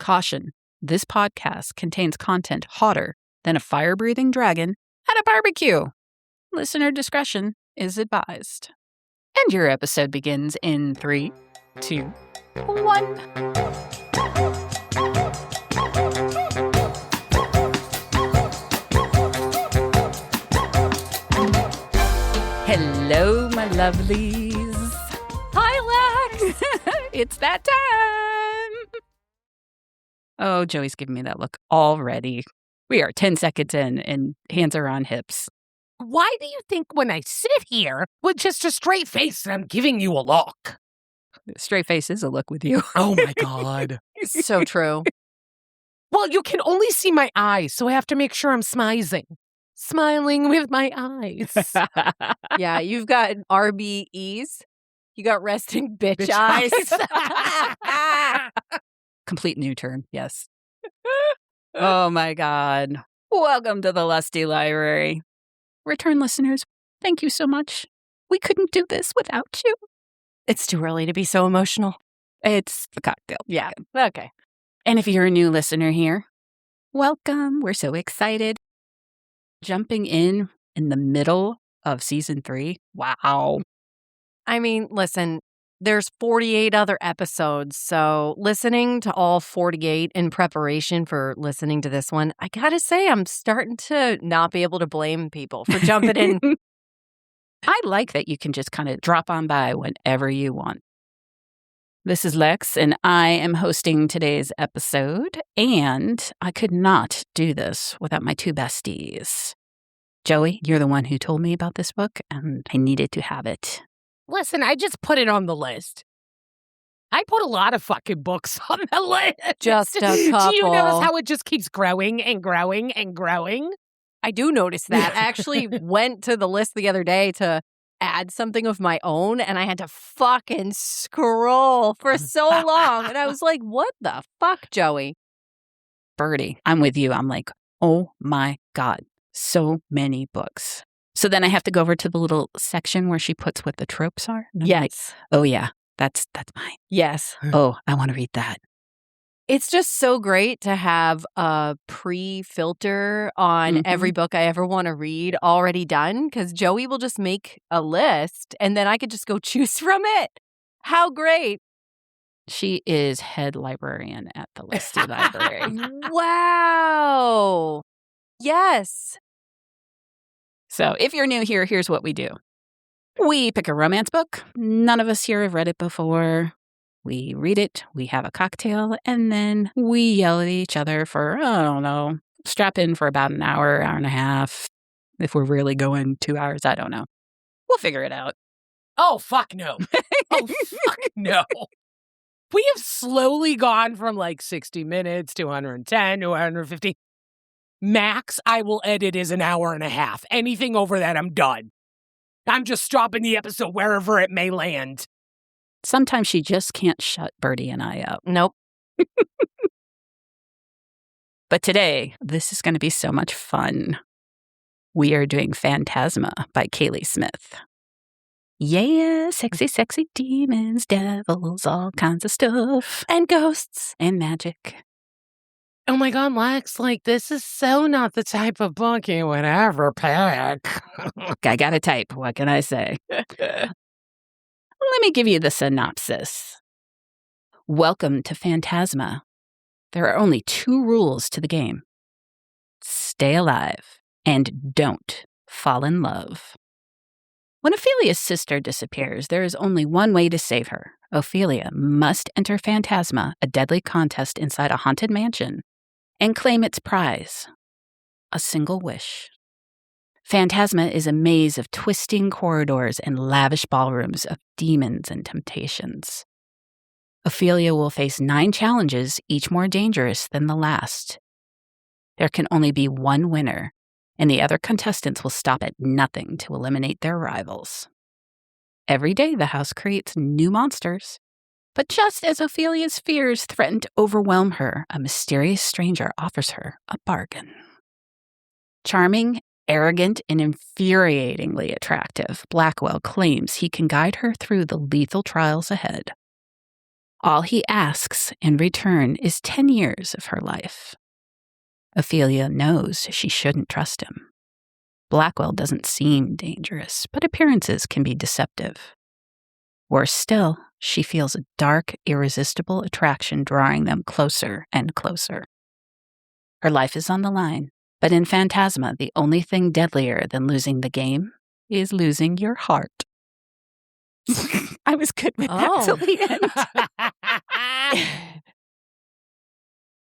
Caution, this podcast contains content hotter than a fire-breathing dragon at a barbecue. Listener discretion is advised. And your episode begins in 3, 2, 1. Hello, my lovelies. Hi, Lex. It's that time. Oh, Joey's giving me that look already. We are 10 seconds in and hands are on hips. Why do you think when I sit here with just a straight face I'm giving you a look? Straight face is a look with you. Oh, my God. So true. Well, you can only see my eyes, so I have to make sure I'm smiling with my eyes. Yeah, you've got RBEs. You got resting bitch eyes. Complete new term, yes. Oh, my God. Welcome to the Lusty Library. Return listeners, thank you so much. We couldn't do this without you. It's too early to be so emotional. It's the cocktail. Yeah, okay. And if you're a new listener here, welcome. We're so excited. Jumping in the middle of season 3. Wow. I mean, listen, there's 48 other episodes, so listening to all 48 in preparation for listening to this one, I gotta say, I'm starting to not be able to blame people for jumping in. I like that you can just kind of drop on by whenever you want. This is Lexx, and I am hosting today's episode, and I could not do this without my two besties. Joey, you're the one who told me about this book, and I needed to have it. Listen, I just put it on the list. I put a lot of fucking books on the list. Just a couple. Do you notice how it just keeps growing and growing and growing? I do notice that. I actually went to the list the other day to add something of my own, and I had to fucking scroll for so long. And I was like, what the fuck, Joey? Birdie, I'm with you. I'm like, oh my God, so many books. So then I have to go over to the little section where she puts what the tropes are. And I'm like, Yes. oh yeah, that's mine. Yes. Oh, I want to read that. It's just so great to have a pre-filter on every book I ever want to read already done, because Joey will just make a list and then I could just go choose from it. How great. She is head librarian at the Lusty Library. Wow. Yes. So if you're new here, here's what we do. We pick a romance book. None of us here have read it before. We read it, we have a cocktail, and then we yell at each other for, I don't know, strap in for about an hour, hour and a half. If we're really going 2 hours, I don't know. We'll figure it out. Oh, fuck no. Oh, fuck no. We have slowly gone from like 60 minutes to 110 to 150. Max, I will edit is an hour and a half. Anything over that, I'm done. I'm just dropping the episode wherever it may land. Sometimes she just can't shut Birdie and I up. Nope. But today, this is going to be so much fun. We are doing Phantasma by Kaylie Smith. Yeah, sexy, sexy demons, devils, all kinds of stuff. And ghosts. And magic. Oh my God, Lex, like, this is so not the type of book you would ever pick. I got a type. What can I say? Let me give you the synopsis. Welcome to Phantasma. There are only 2 rules to the game. Stay alive and don't fall in love. When Ophelia's sister disappears, there is only one way to save her. Ophelia must enter Phantasma, a deadly contest inside a haunted mansion, and claim its prize, a single wish. Phantasma is a maze of twisting corridors and lavish ballrooms of demons and temptations. Ophelia will face 9 challenges, each more dangerous than the last. There can only be one winner, and the other contestants will stop at nothing to eliminate their rivals. Every day, the house creates new monsters. But just as Ophelia's fears threaten to overwhelm her, a mysterious stranger offers her a bargain. Charming, arrogant, and infuriatingly attractive, Blackwell claims he can guide her through the lethal trials ahead. All he asks in return is 10 years of her life. Ophelia knows she shouldn't trust him. Blackwell doesn't seem dangerous, but appearances can be deceptive. Worse still, she feels a dark, irresistible attraction drawing them closer and closer. Her life is on the line, but in Phantasma, the only thing deadlier than losing the game is losing your heart. I was good with that till the end.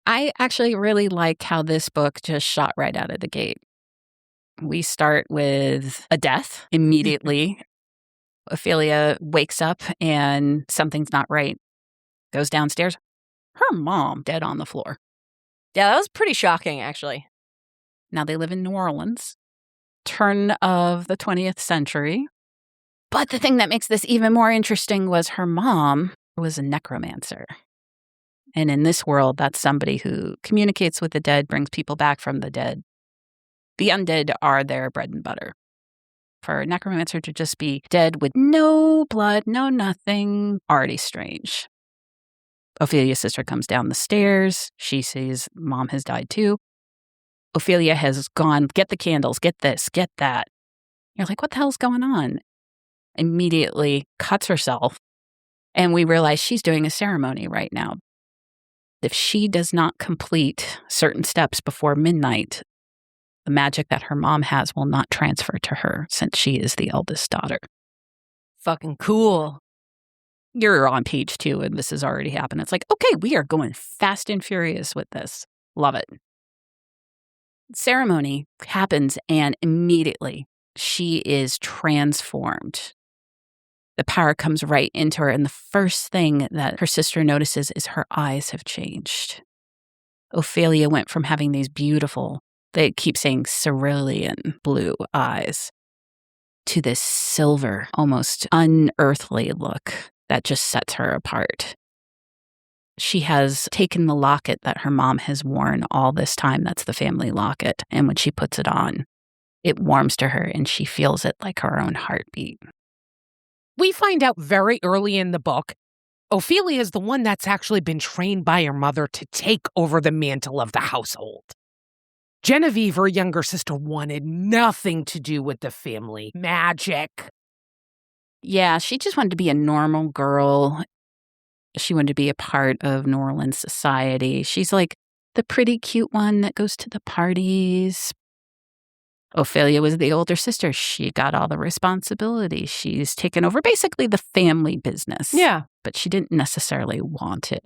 I actually really like how this book just shot right out of the gate. We start with a death immediately. Ophelia wakes up and something's not right. Goes downstairs. Her mom dead on the floor. Yeah, that was pretty shocking, actually. Now they live in New Orleans, turn of the 20th century. But the thing that makes this even more interesting was her mom was a necromancer. And in this world, that's somebody who communicates with the dead, brings people back from the dead. The undead are their bread and butter. For a necromancer to just be dead with no blood, no nothing, already strange. Ophelia's sister comes down the stairs. She sees mom has died too. Ophelia has gone, get the candles, get this, get that. You're like, what the hell's going on? Immediately cuts herself. And we realize she's doing a ceremony right now. If she does not complete certain steps before midnight, the magic that her mom has will not transfer to her since she is the eldest daughter. Fucking cool. You're on page 2 and this has already happened. It's like, okay, we are going fast and furious with this. Love it. Ceremony happens and immediately she is transformed. The power comes right into her, and the first thing that her sister notices is her eyes have changed. Ophelia went from having these beautiful, they keep saying cerulean blue eyes, to this silver, almost unearthly look that just sets her apart. She has taken the locket that her mom has worn all this time, that's the family locket, and when she puts it on, it warms to her and she feels it like her own heartbeat. We find out very early in the book, Ophelia is the one that's actually been trained by her mother to take over the mantle of the household. Genevieve, her younger sister, wanted nothing to do with the family magic. Yeah, she just wanted to be a normal girl. She wanted to be a part of New Orleans society. She's like the pretty cute one that goes to the parties. Ophelia was the older sister. She got all the responsibility. She's taken over basically the family business. Yeah. But she didn't necessarily want it.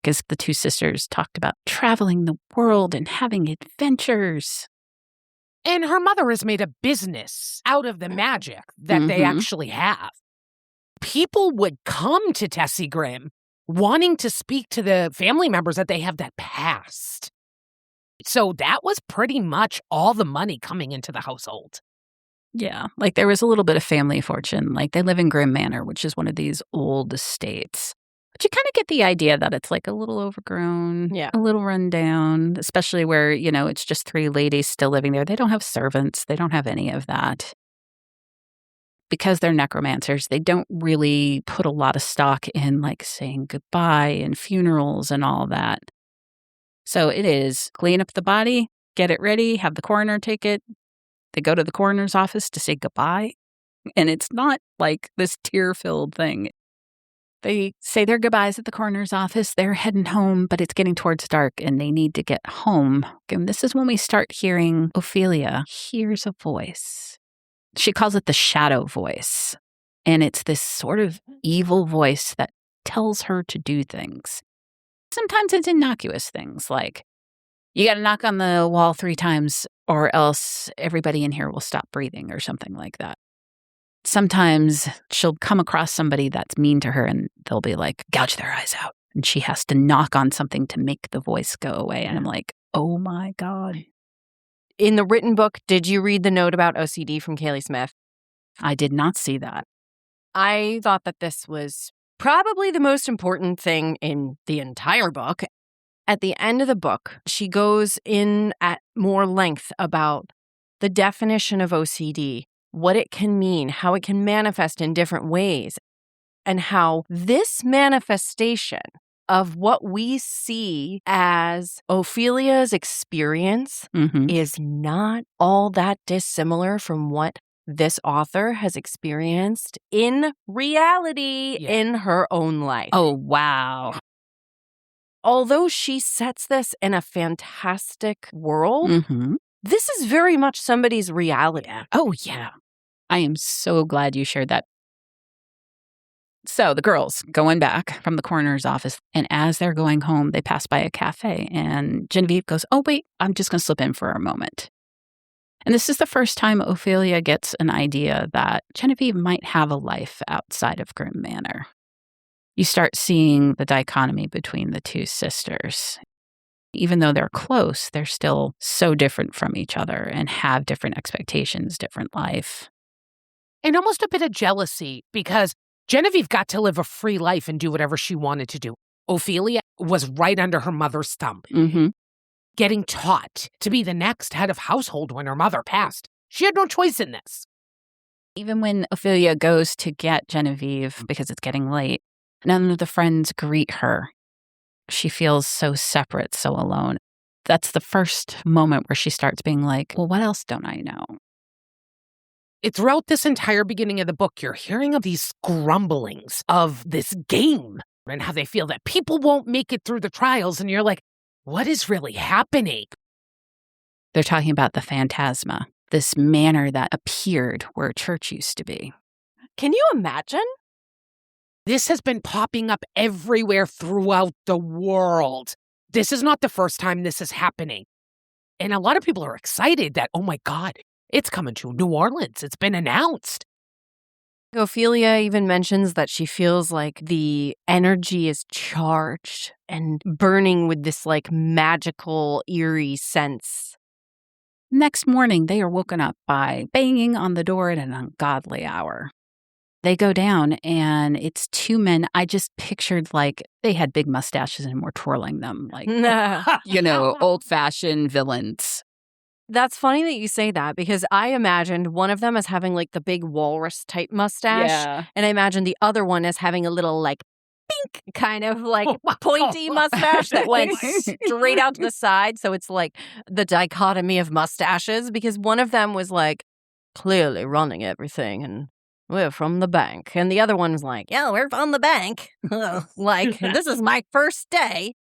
Because the two sisters talked about traveling the world and having adventures. And her mother has made a business out of the magic that they actually have. People would come to Tessie Grimm wanting to speak to the family members that they have that past. So that was pretty much all the money coming into the household. Yeah, like there was a little bit of family fortune. Like they live in Grimm Manor, which is one of these old estates. But you kind of get the idea that it's like a little overgrown, a little run down, especially where, you know, it's just 3 ladies still living there. They don't have servants. They don't have any of that. Because they're necromancers, they don't really put a lot of stock in like saying goodbye and funerals and all that. So it is clean up the body, get it ready, have the coroner take it. They go to the coroner's office to say goodbye. And it's not like this tear-filled thing. They say their goodbyes at the coroner's office. They're heading home, but it's getting towards dark and they need to get home. And this is when we start hearing Ophelia hears a voice. She calls it the shadow voice. And it's this sort of evil voice that tells her to do things. Sometimes it's innocuous things like, you got to knock on the wall 3 times or else everybody in here will stop breathing or something like that. Sometimes she'll come across somebody that's mean to her and they'll be like, gouge their eyes out. And she has to knock on something to make the voice go away. And I'm like, oh my God. In the written book, did you read the note about OCD from Kaylie Smith? I did not see that. I thought that this was probably the most important thing in the entire book. At the end of the book, she goes in at more length about the definition of OCD, what it can mean, how it can manifest in different ways. and how this manifestation of what we see as Ophelia's experience is not all that dissimilar from what this author has experienced in reality in her own life. Oh, wow. Although she sets this in a fantastic world, this is very much somebody's reality. Oh, yeah. I am so glad you shared that. So the girls going back from the coroner's office, and as they're going home, they pass by a cafe, and Genevieve goes, oh, wait, I'm just going to slip in for a moment. And this is the first time Ophelia gets an idea that Genevieve might have a life outside of Grim Manor. You start seeing the dichotomy between the two sisters. Even though they're close, they're still so different from each other and have different expectations, different life. And almost a bit of jealousy, because Genevieve got to live a free life and do whatever she wanted to do. Ophelia was right under her mother's thumb, getting taught to be the next head of household when her mother passed. She had no choice in this. Even when Ophelia goes to get Genevieve, because it's getting late, none of the friends greet her. She feels so separate, so alone. That's the first moment where she starts being like, well, what else don't I know? Throughout this entire beginning of the book, you're hearing of these grumblings of this game and how they feel that people won't make it through the trials. And you're like, what is really happening? They're talking about the Phantasma, this manor that appeared where a church used to be. Can you imagine? This has been popping up everywhere throughout the world. This is not the first time this is happening. And a lot of people are excited that, oh my God, it's coming to New Orleans. It's been announced. Ophelia even mentions that she feels like the energy is charged and burning with this like magical, eerie sense. Next morning, they are woken up by banging on the door at an ungodly hour. They go down, and it's two men. I just pictured like they had big mustaches and were twirling them like, old-fashioned villains. That's funny that you say that, because I imagined one of them as having like the big walrus-type mustache, and I imagined the other one as having a little like pink kind of like pointy mustache that went straight out to the side. So it's like the dichotomy of mustaches, because one of them was like clearly running everything and we're from the bank. And the other one was like, yeah, we're from the bank. Like, this is my first day.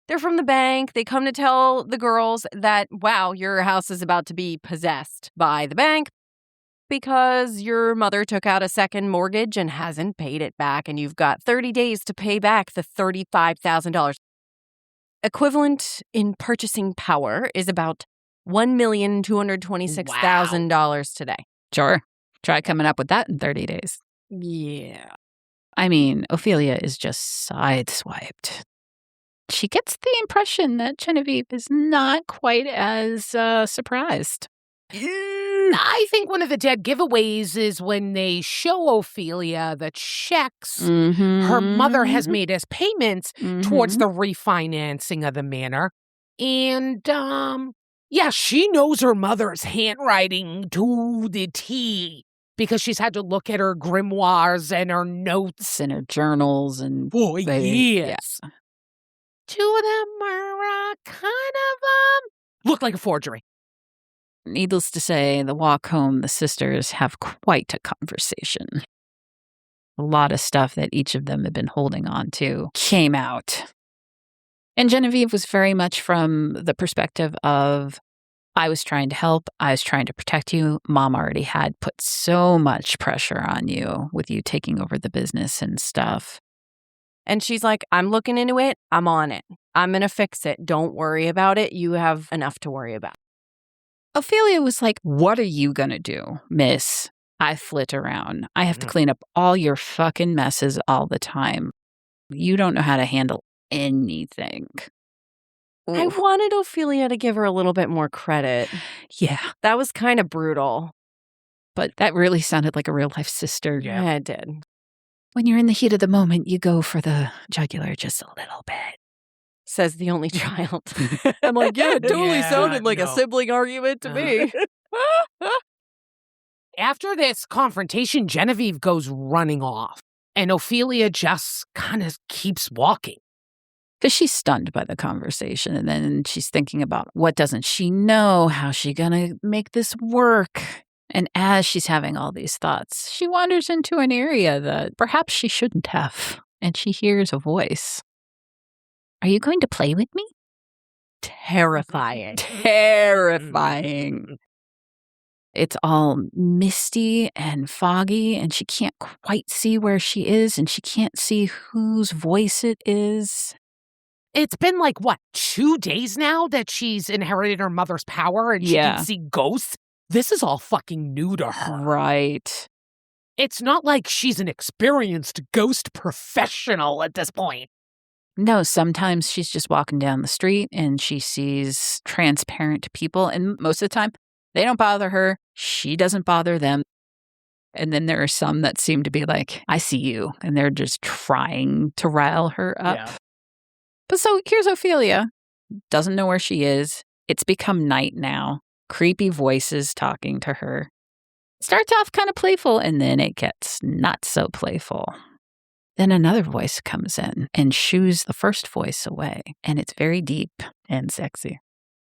They're from the bank. They come to tell the girls that, wow, your house is about to be possessed by the bank because your mother took out a second mortgage and hasn't paid it back, and you've got 30 days to pay back the $35,000. Equivalent in purchasing power is about $1,226,000 today. Sure. Try coming up with that in 30 days. Yeah. I mean, Ophelia is just sideswiped. She gets the impression that Genevieve is not quite as surprised. I think one of the dead giveaways is when they show Ophelia the checks her mother has made as payments towards the refinancing of the manor. And, she knows her mother's handwriting to the T, because she's had to look at her grimoires and her notes and her journals and... Oh, yes. Yeah. Two of them are look like a forgery. Needless to say, the walk home, the sisters have quite a conversation. A lot of stuff that each of them had been holding on to came out. And Genevieve was very much from the perspective of, I was trying to help, I was trying to protect you. Mom already had put so much pressure on you with you taking over the business and stuff. And she's like, I'm looking into it. I'm on it. I'm going to fix it. Don't worry about it. You have enough to worry about. Ophelia was like, what are you going to do, miss? I flit around. I have to clean up all your fucking messes all the time. You don't know how to handle anything. Oof. I wanted Ophelia to give her a little bit more credit. Yeah. That was kind of brutal. But that really sounded like a real-life sister. Yeah, it did. When you're in the heat of the moment, you go for the jugular just a little bit. Says the only child. I'm like, yeah, it totally sounded like a sibling argument to me. After this confrontation, Genevieve goes running off, and Ophelia just kind of keeps walking. Because she's stunned by the conversation, and then she's thinking about what doesn't she know? How's she going to make this work? And as she's having all these thoughts, she wanders into an area that perhaps she shouldn't have, and she hears a voice. Are you going to play with me? Terrifying. Terrifying. It's all misty and foggy, and she can't quite see where she is, and she can't see whose voice it is. It's been 2 days now that she's inherited her mother's power and she can see ghosts? This is all fucking new to her. Right. It's not like she's an experienced ghost professional at this point. No, sometimes she's just walking down the street and she sees transparent people, and most of the time, they don't bother her. She doesn't bother them. And then there are some that seem to be like, I see you, and they're just trying to rile her up. Yeah. But so here's Ophelia, doesn't know where she is. It's become night now. Creepy voices talking to her. Starts off kind of playful, and then it gets not so playful. Then another voice comes in and shoos the first voice away, and it's very deep and sexy.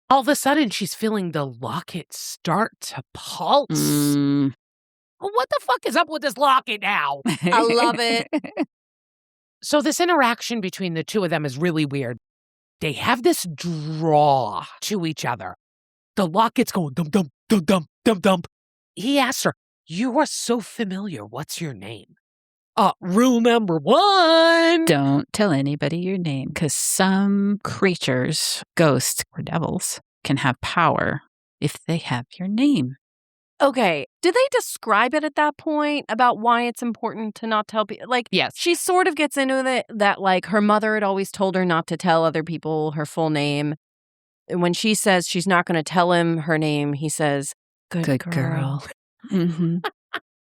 All of a sudden, she's feeling the locket start to pulse. What the fuck is up with this locket now? I love it. So this interaction between the two of them is really weird. They have this draw to each other. The locket's going dum dum dum dum dum dum. He asks her, "You are so familiar. What's your name?" Rule number 1. Don't tell anybody your name, because some creatures, ghosts or devils, can have power if they have your name. Okay, do they describe it at that point about why it's important to not tell people? Yes. She sort of gets into it that, her mother had always told her not to tell other people her full name. And when she says she's not going to tell him her name, he says, Good girl. Mm-hmm.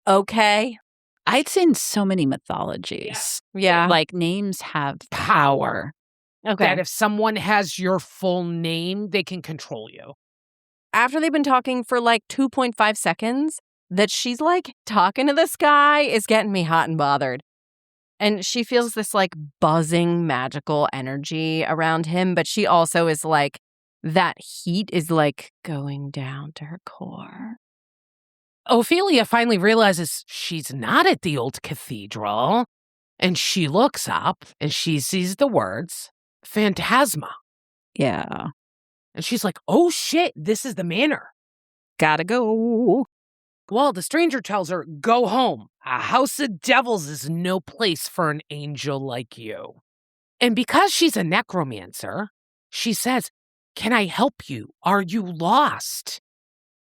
Okay. I'd seen so many mythologies. Yeah. Names have power. Okay. That if someone has your full name, they can control you. After they've been talking for 2.5 seconds, that she's talking to this guy is getting me hot and bothered. And she feels this buzzing magical energy around him, but she also is that heat is going down to her core. Ophelia finally realizes she's not at the old cathedral, and she looks up and she sees the words Phantasma. Yeah. And she's like, oh shit, this is the manor. Gotta go. Well, the stranger tells her, go home. A house of devils is no place for an angel like you. And because she's a necromancer, she says, can I help you? Are you lost?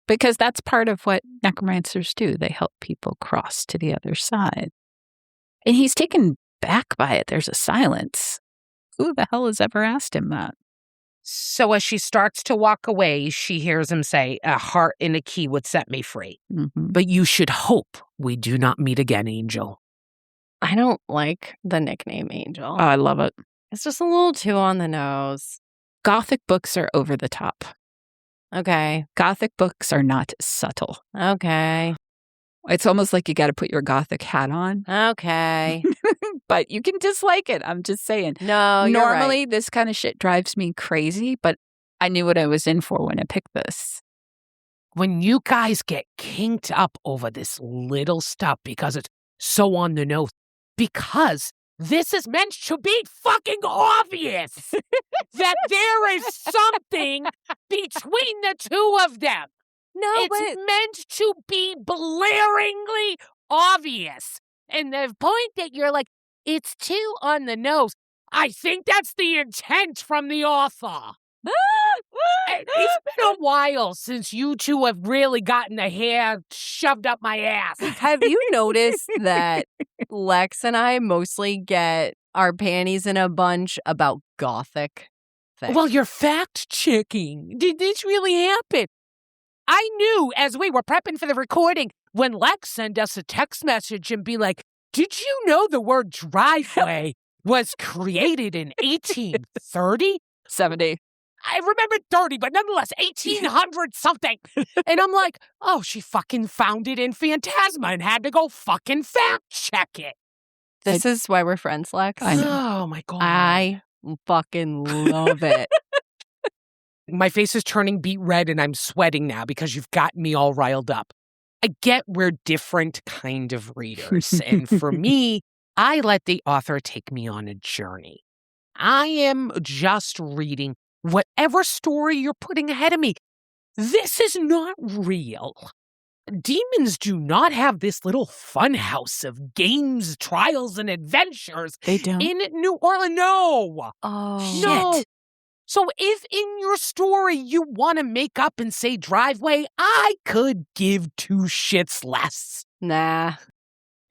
Because that's part of what necromancers do. They help people cross to the other side. And he's taken back by it. There's a silence. Who the hell has ever asked him that? So as she starts to walk away, she hears him say, a heart and a key would set me free. Mm-hmm. But you should hope we do not meet again, Angel. I don't like the nickname Angel. Oh, I love it. It's just a little too on the nose. Gothic books are over the top. Okay. Gothic books are not subtle. Okay. It's almost like you got to put your Gothic hat on. Okay. But you can dislike it. I'm just saying. No, you're Normally, right. this kind of shit drives me crazy, but I knew what I was in for when I picked this. When you guys get kinked up over this little stuff because it's so on the nose, because this is meant to be fucking obvious that there is something between the two of them. No, It's meant to be blaringly obvious. And the point that you're like, it's too on the nose, I think that's the intent from the author. It's been a while since you two have really gotten the hair shoved up my ass. Have you noticed that Lexx and I mostly get our panties in a bunch about Gothic things? Well, you're fact-checking. Did this really happen? I knew as we were prepping for the recording when Lexx sent us a text message and be like, did you know the word driveway was created in 1830? 70. I remember 30, but nonetheless, 1800 something. And I'm like, oh, she fucking found it in Phantasma and had to go fucking fact check it. This is why we're friends, Lex. I know. Oh, my God. I fucking love it. My face is turning beet red and I'm sweating now because you've got me all riled up. I get we're different kind of readers. And for me, I let the author take me on a journey. I am just reading whatever story you're putting ahead of me. This is not real. Demons do not have this little fun house of games, trials, and adventures They don't. in New Orleans. No. Oh. No. So if in your story you want to make up and say driveway, I could give two shits less. Nah.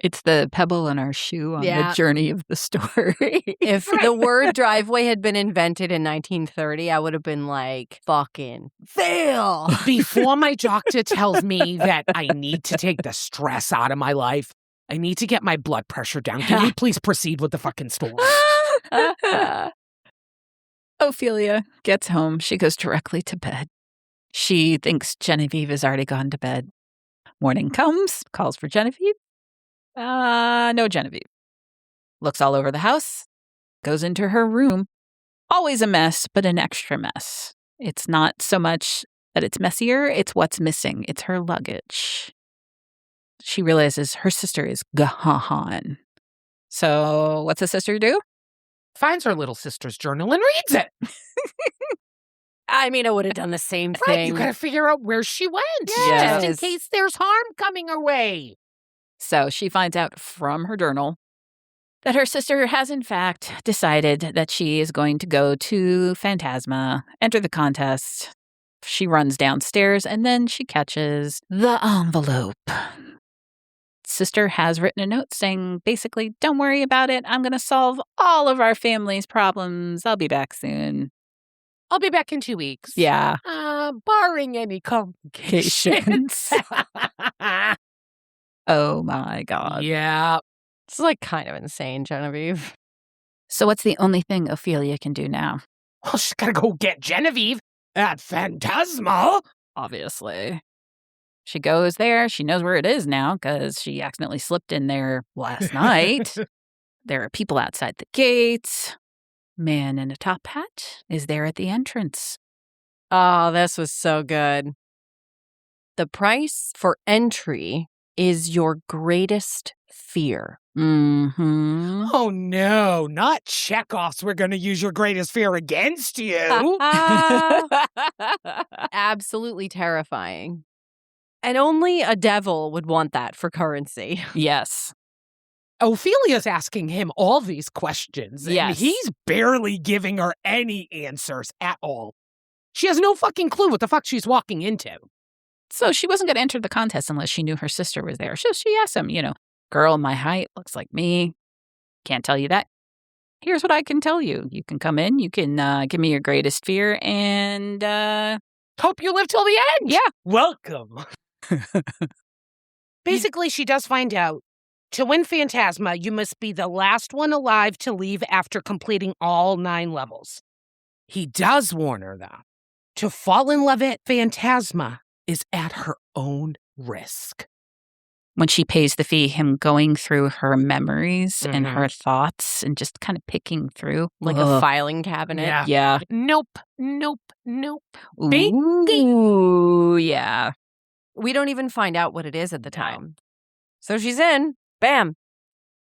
It's the pebble in our shoe on Yeah. the journey of the story. If the word driveway had been invented in 1930, I would have been like, fucking fail. Before my doctor tells me that I need to take the stress out of my life, I need to get my blood pressure down. Can we please proceed with the fucking story? Ophelia gets home. She goes directly to bed. She thinks Genevieve has already gone to bed. Morning comes, calls for Genevieve. No Genevieve. Looks all over the house, goes into her room. Always a mess, but an extra mess. It's not so much that it's messier, it's what's missing. It's her luggage. She realizes her sister is gone. So what's the sister do? Finds her little sister's journal and reads it. I mean, I would have done the same Right, thing. you gotta figure out where she went. Yes. Just in case there's harm coming her way. So she finds out from her journal that her sister has, in fact, decided that she is going to go to Phantasma, enter the contest. She runs downstairs, and then she catches the envelope. Sister has written a note saying, basically, don't worry about it. I'm going to solve all of our family's problems. I'll be back soon. I'll be back in 2 weeks. Yeah. Barring any complications. Oh, my God. Yeah. It's like kind of insane, Genevieve. So what's the only thing Ophelia can do now? Well, she's gotta go get Genevieve at Phantasma. Obviously. She goes there. She knows where it is now because she accidentally slipped in there last night. There are people outside the gates. Man in a top hat is there at the entrance. Oh, this was so good. The price for entry is your greatest fear. Mm-hmm. Oh, no, not Chekhov's. We're gonna use your greatest fear against you. Absolutely terrifying. And only a devil would want that for currency. Yes. Ophelia's asking him all these questions, and Yes. he's barely giving her any answers at all. She has no fucking clue what the fuck she's walking into. So she wasn't going to enter the contest unless she knew her sister was there. So she asked him, girl my height, looks like me. Can't tell you that. Here's what I can tell you. You can come in, you can give me your greatest fear, and Hope you live till the end. Yeah. Welcome. Basically, she does find out to win Phantasma, you must be the last one alive to leave after completing all 9 levels. He does warn her, though, to fall in love at Phantasma is at her own risk. when she pays the fee, him going through her memories and her thoughts and just kind of picking through. Like a filing cabinet. Yeah. Nope. Ooh, yeah. We don't even find out what it is at the time. So she's in. Bam.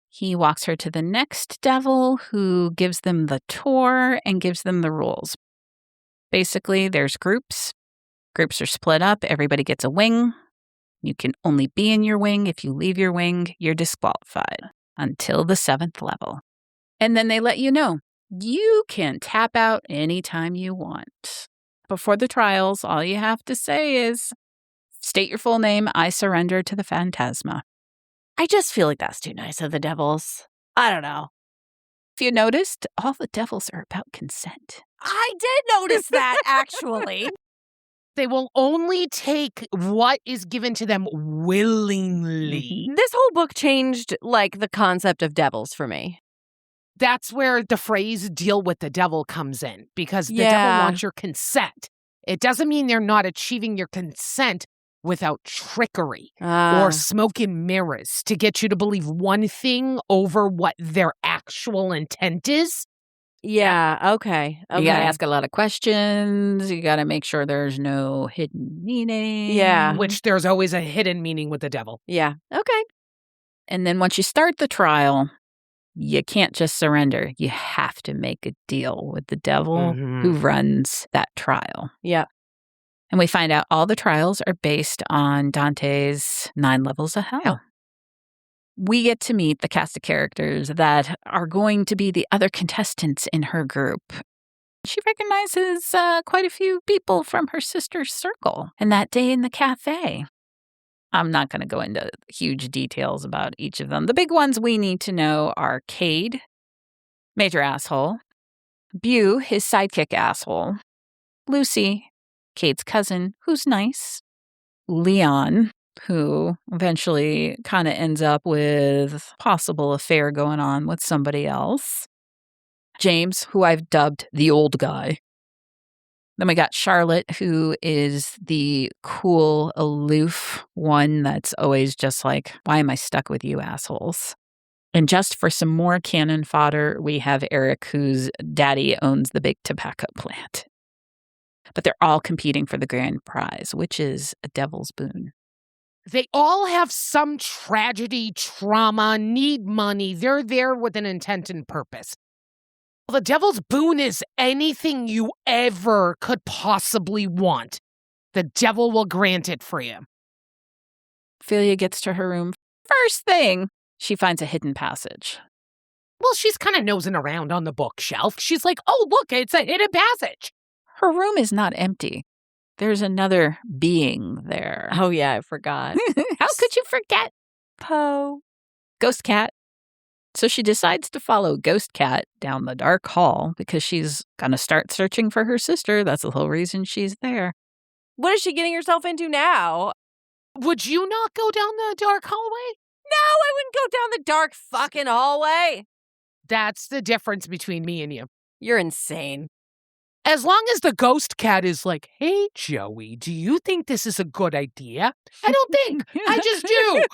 He walks her to the next devil who gives them the tour and gives them the rules. Basically, there's groups. Groups are split up. Everybody gets a wing. You can only be in your wing. If you leave your wing, you're disqualified until the 7th level. And then they let you know you can tap out anytime you want. Before the trials, all you have to say is, state your full name. I surrender to the Phantasma. I just feel like that's too nice of the devils. I don't know. If you noticed, all the devils are about consent. I did notice that, actually. They will only take what is given to them willingly. This whole book changed, like, the concept of devils for me. That's where the phrase deal with the devil comes in, because the devil Yeah. wants your consent. It doesn't mean they're not achieving your consent without trickery or smoke and mirrors to get you to believe one thing over what their actual intent is. Yeah, okay. You got to ask a lot of questions. You got to make sure there's no hidden meaning. Yeah. Which there's always a hidden meaning with the devil. Yeah, okay. And then once you start the trial, you can't just surrender. You have to make a deal with the devil who runs that trial. Yeah. And we find out all the trials are based on Dante's 9 levels of hell. We get to meet the cast of characters that are going to be the other contestants in her group. She recognizes quite a few people from her sister's circle and that day in the cafe. I'm not going to go into huge details about each of them. The big ones we need to know are Cade, major asshole, Bew, his sidekick asshole, Lucy, Cade's cousin, who's nice, Leon, who eventually kind of ends up with possible affair going on with somebody else, James, who I've dubbed the old guy. Then we got Charlotte, who is the cool, aloof one that's always just like, why am I stuck with you assholes? And just for some more cannon fodder, we have Eric, whose daddy owns the big tobacco plant. But they're all competing for the grand prize, which is a devil's boon. They all have some tragedy, trauma, need money. They're there with an intent and purpose. The devil's boon is anything you ever could possibly want. The devil will grant it for you. Ophelia gets to her room. First thing, she finds a hidden passage. Well, she's kind of nosing around on the bookshelf. She's like, oh, look, it's a hidden passage. Her room is not empty. There's another being there. Oh, yeah, I forgot. How could you forget? Poe. Ghost Cat. So she decides to follow Ghost Cat down the dark hall because she's going to start searching for her sister. That's the whole reason she's there. What is she getting herself into now? Would you not go down the dark hallway? No, I wouldn't go down the dark fucking hallway. That's the difference between me and you. You're insane. As long as the ghost cat is like, hey, Joey, do you think this is a good idea? I don't think. I just do.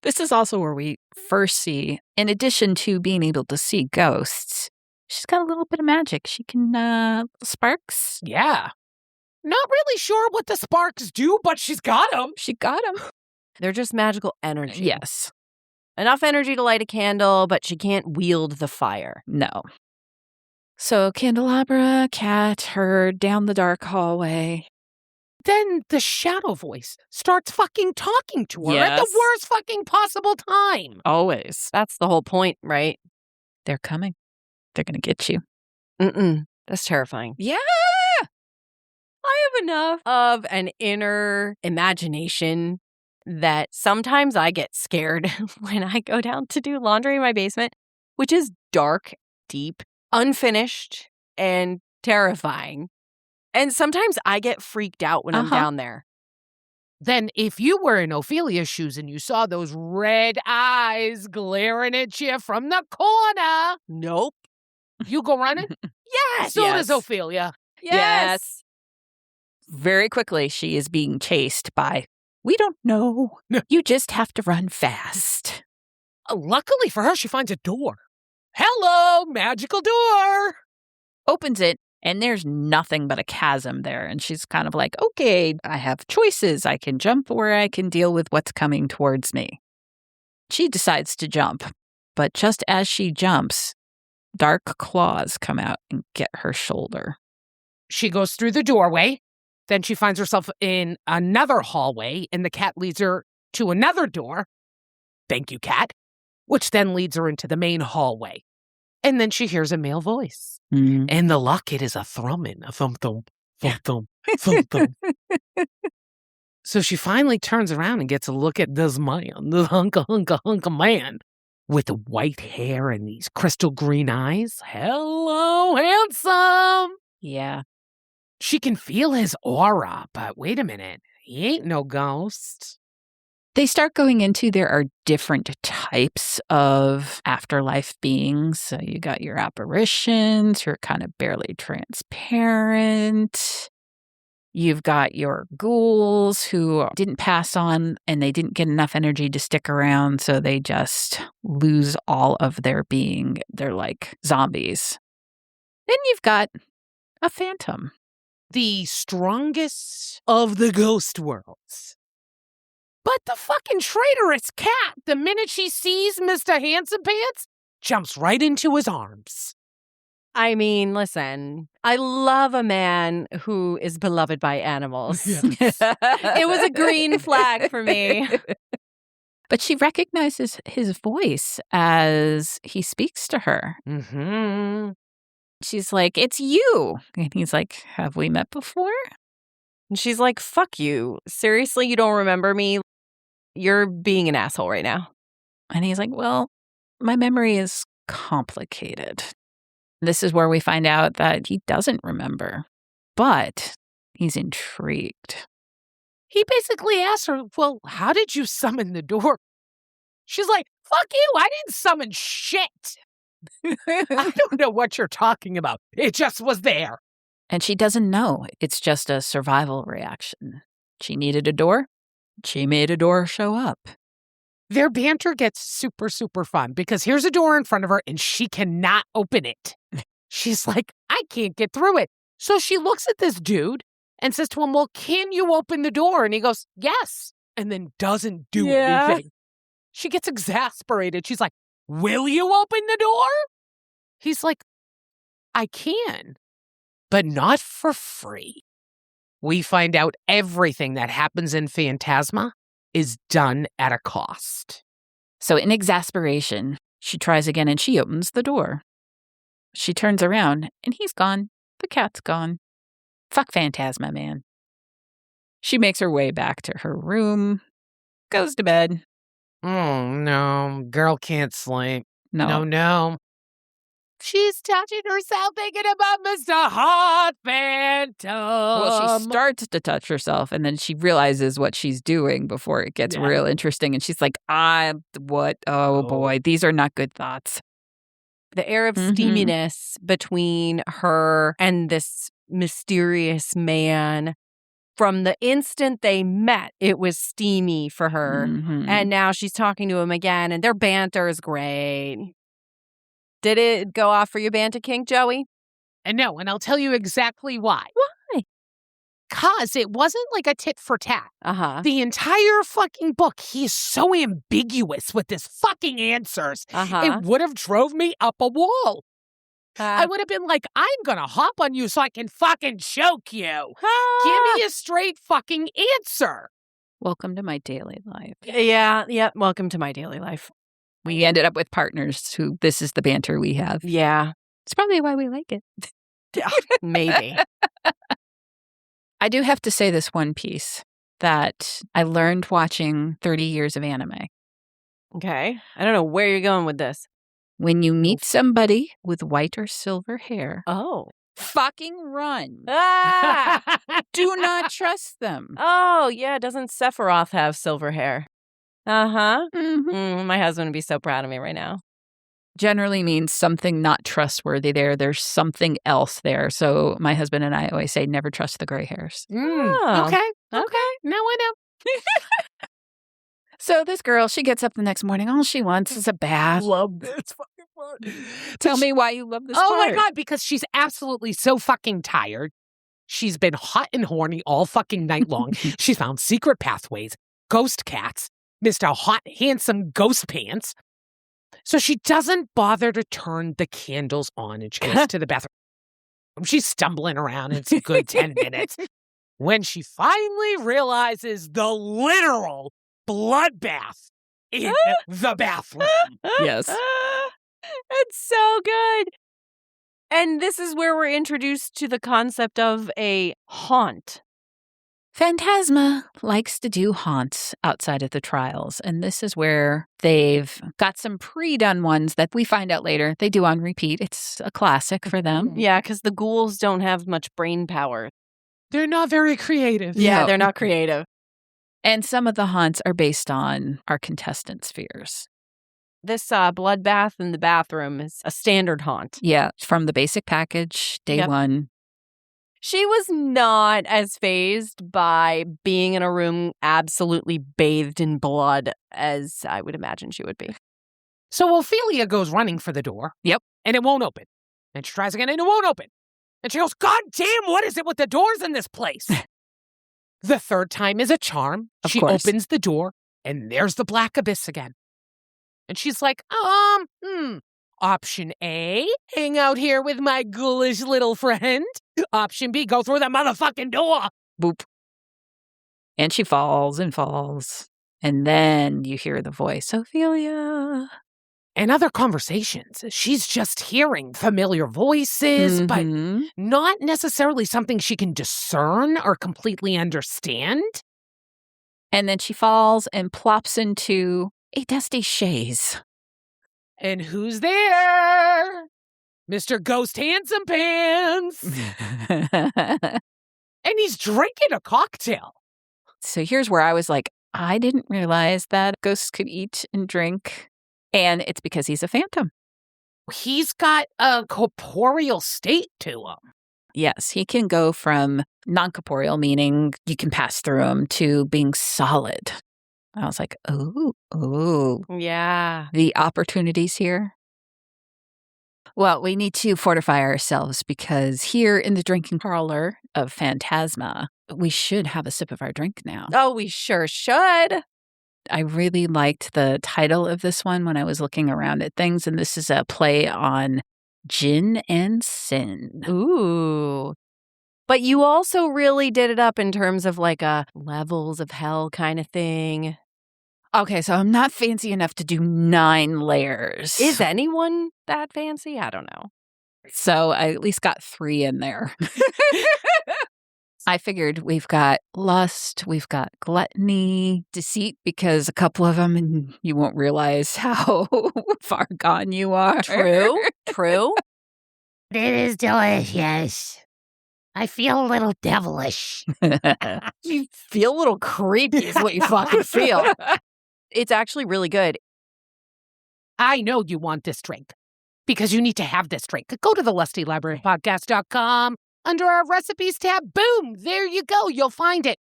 This is also where we first see, in addition to being able to see ghosts, she's got a little bit of magic. She can, sparks. Yeah. Not really sure what the sparks do, but she's got them. She got them. They're just magical energy. Yes. Enough energy to light a candle, but she can't wield the fire. No. So candelabra, cat, her down the dark hallway. Then the shadow voice starts fucking talking to her at the Yes. worst fucking possible time. Always. That's the whole point, right? They're coming. They're going to get you. That's terrifying. Yeah. I have enough of an inner imagination that sometimes I get scared when I go down to do laundry in my basement, which is dark, deep, unfinished, and terrifying. And sometimes I get freaked out when I'm down there. Then if you were in Ophelia's shoes and you saw those red eyes glaring at you from the corner, Nope. you go running? Yes. So does Ophelia. Yes. Very quickly, she is being chased by, we don't know. You just have to run fast. Luckily for her, she finds a door. Hello, magical door. Opens it, and there's nothing but a chasm there. And she's kind of like, okay, I have choices. I can jump or I can deal with what's coming towards me. She decides to jump, but just as she jumps, dark claws come out and get her shoulder. She goes through the doorway. Then she finds herself in another hallway, and the cat leads her to another door. Thank you, cat. Which then leads her into the main hallway. And then she hears a male voice. Mm-hmm. And the locket is a thrumming, a thump-thump, thump-thump, thump-thump. So she finally turns around and gets a look at this man, the hunka man, with white hair and these crystal green eyes. Hello, handsome. Yeah. She can feel his aura, but wait a minute. He ain't no ghost. They start going into there are different types of afterlife beings. So you got your apparitions who are kind of barely transparent. You've got your ghouls who didn't pass on and they didn't get enough energy to stick around, so they just lose all of their being. They're like zombies. Then you've got a phantom. The strongest of the ghost worlds. But the fucking traitorous cat, the minute she sees Mr. Handsome Pants, jumps right into his arms. I mean, listen, I love a man who is beloved by animals. Yes. It was a green flag for me. But she recognizes his voice as he speaks to her. Mm-hmm. She's like, "It's you." And he's like, "Have we met before?" And she's like, fuck you. Seriously, you don't remember me? You're being an asshole right now. And he's like, "Well, my memory is complicated." This is where we find out that he doesn't remember, but he's intrigued. He basically asks her, well, how did you summon the door? She's like, fuck you, I didn't summon shit. I don't know what you're talking about. It just was there. And she doesn't know. It's just a survival reaction. She needed a door. She made a door show up. Their banter gets super, super fun because here's a door in front of her and she cannot open it. She's like, I can't get through it. So she looks at this dude and says to him, well, can you open the door? And he goes, yes. And then doesn't do anything. She gets exasperated. She's like, will you open the door? He's like, I can, but not for free. We find out everything that happens in Phantasma is done at a cost. So in exasperation, she tries again and she opens the door. She turns around and he's gone. The cat's gone. Fuck Phantasma, man. She makes her way back to her room, goes to bed. Oh, no. Girl can't sleep. No. No. She's touching herself thinking about Mr. Hot Phantom. Well, she starts to touch herself and then she realizes what she's doing before it gets real interesting. And she's like, what? Oh, boy, these are not good thoughts. The air of steaminess between her and this mysterious man. From the instant they met, it was steamy for her. And now she's talking to him again, and their banter is great. Did it go off for your banter kink, Joey? And no, and I'll tell you exactly why. Why? Because it wasn't like a tit for tat. Uh-huh. The entire fucking book, he is so ambiguous with his fucking answers. It would have drove me up a wall. I would have been like, I'm going to hop on you so I can fucking choke you. Give me a straight fucking answer. Welcome to my daily life. Yeah. Welcome to my daily life. We ended up with partners who this is the banter we have. Yeah. It's probably why we like it. Maybe. I do have to say this one piece that I learned watching 30 years of anime. Okay. I don't know where you're going with this. When you meet somebody with white or silver hair, fucking run. Do not trust them. Oh, yeah. Doesn't Sephiroth have silver hair? My husband would be so proud of me right now. Generally means something not trustworthy there. There's something else there. So my husband and I always say never trust the gray hairs. Okay. Now I know. So this girl, she gets up the next morning. All she wants is a bath. Love this fucking part. Tell me why you love this part. Oh my God, because she's absolutely so fucking tired. She's been hot and horny all fucking night long. She's found secret pathways, ghost cats, Mr. Hot, Handsome Ghost Pants. So she doesn't bother to turn the candles on and she goes to the bathroom. She's stumbling around. It's a good 10 minutes. When she finally realizes the literal bloodbath in the bathroom. Yes. It's so good. And this is where we're introduced to the concept of a haunt. Phantasma likes to do haunts outside of the trials, and this is where they've got some pre-done ones that we find out later they do on repeat. It's a classic for them. Yeah, because the ghouls don't have much brain power. They're not very creative. Yeah, No. they're not creative. And some of the haunts are based on our contestants' fears. This bloodbath in the bathroom is a standard haunt. Yeah, from the basic package, day Yep. 1. She was not as fazed by being in a room absolutely bathed in blood as I would imagine she would be. So Ophelia goes running for the door. Yep. And it won't open. And she tries again and it won't open. And she goes, God damn, what is it with the doors in this place? The third time is a charm. Of She course. opens the door and there's the black abyss again. And she's like, option A, hang out here with my ghoulish little friend. Option B, go through the motherfucking door. Boop. And she falls and falls. And then you hear the voice, Ophelia. And other conversations. She's just hearing familiar voices, but Mhm. not necessarily something she can discern or completely understand. And then she falls and plops into a dusty chaise. And who's there? Mr. Ghost Handsome Pants. And he's drinking a cocktail. So here's where I was like, I didn't realize that ghosts could eat and drink. And it's because he's a phantom. He's got a corporeal state to him. Yes, he can go from non-corporeal, meaning you can pass through him, to being solid. I was like, ooh, Yeah. the opportunities here. Well, we need to fortify ourselves because here in the drinking parlor of Phantasma, we should have a sip of our drink now. Oh, we sure should. I really liked the title of this one when I was looking around at things, and this is a play on gin and sin. Ooh. But you also really did it up in terms of like a levels of hell kind of thing. Okay, so I'm not fancy enough to do 9 layers. Is anyone that fancy? I don't know. So I at least got 3 in there. I figured we've got lust, we've got gluttony, deceit, because a couple of them and you won't realize how far gone you are. True. It is delicious. I feel a little devilish. You feel a little creepy is what you fucking feel. It's actually really good. I know you want this drink because you need to have this drink. Go to the LustyLibraryPodcast.com. Under our recipes tab, boom, there you go. You'll find it.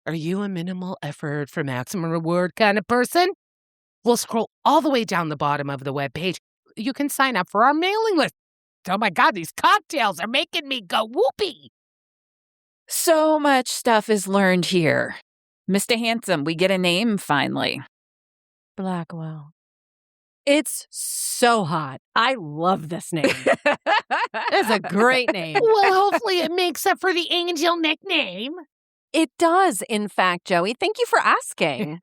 Are you a minimal effort for maximum reward kind of person? We'll scroll all the way down the bottom of the webpage. You can sign up for our mailing list. Oh my God, these cocktails are making me go whoopee. So much stuff is learned here. Mr. Handsome, we get a name finally. Blackwell. It's so hot. I love this name. It's a great name. Well, hopefully it makes up for the angel nickname. It does, in fact, Joey. Thank you for asking.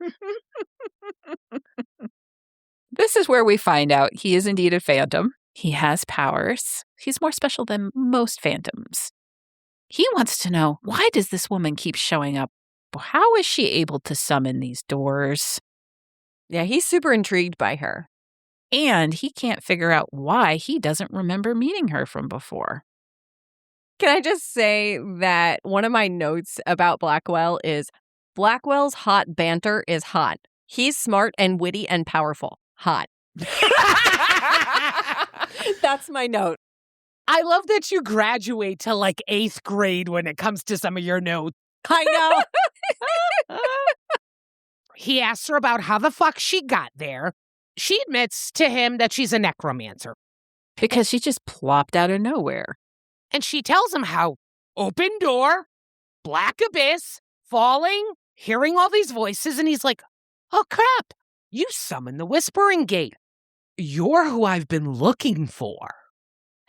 This is where we find out he is indeed a phantom. He has powers. He's more special than most phantoms. He wants to know, why does this woman keep showing up? How is she able to summon these doors? Yeah, he's super intrigued by her. And he can't figure out why he doesn't remember meeting her from before. Can I just say that one of my notes about Blackwell is Blackwell's hot banter is hot. He's smart and witty and powerful. Hot. That's my note. I love that you graduate to like 8th grade when it comes to some of your notes. I know. He asks her about how the fuck she got there. She admits to him that she's a necromancer. Because she just plopped out of nowhere. And she tells him how open door, black abyss, falling, hearing all these voices. And he's like, oh crap, you summoned the Whispering Gate. You're who I've been looking for.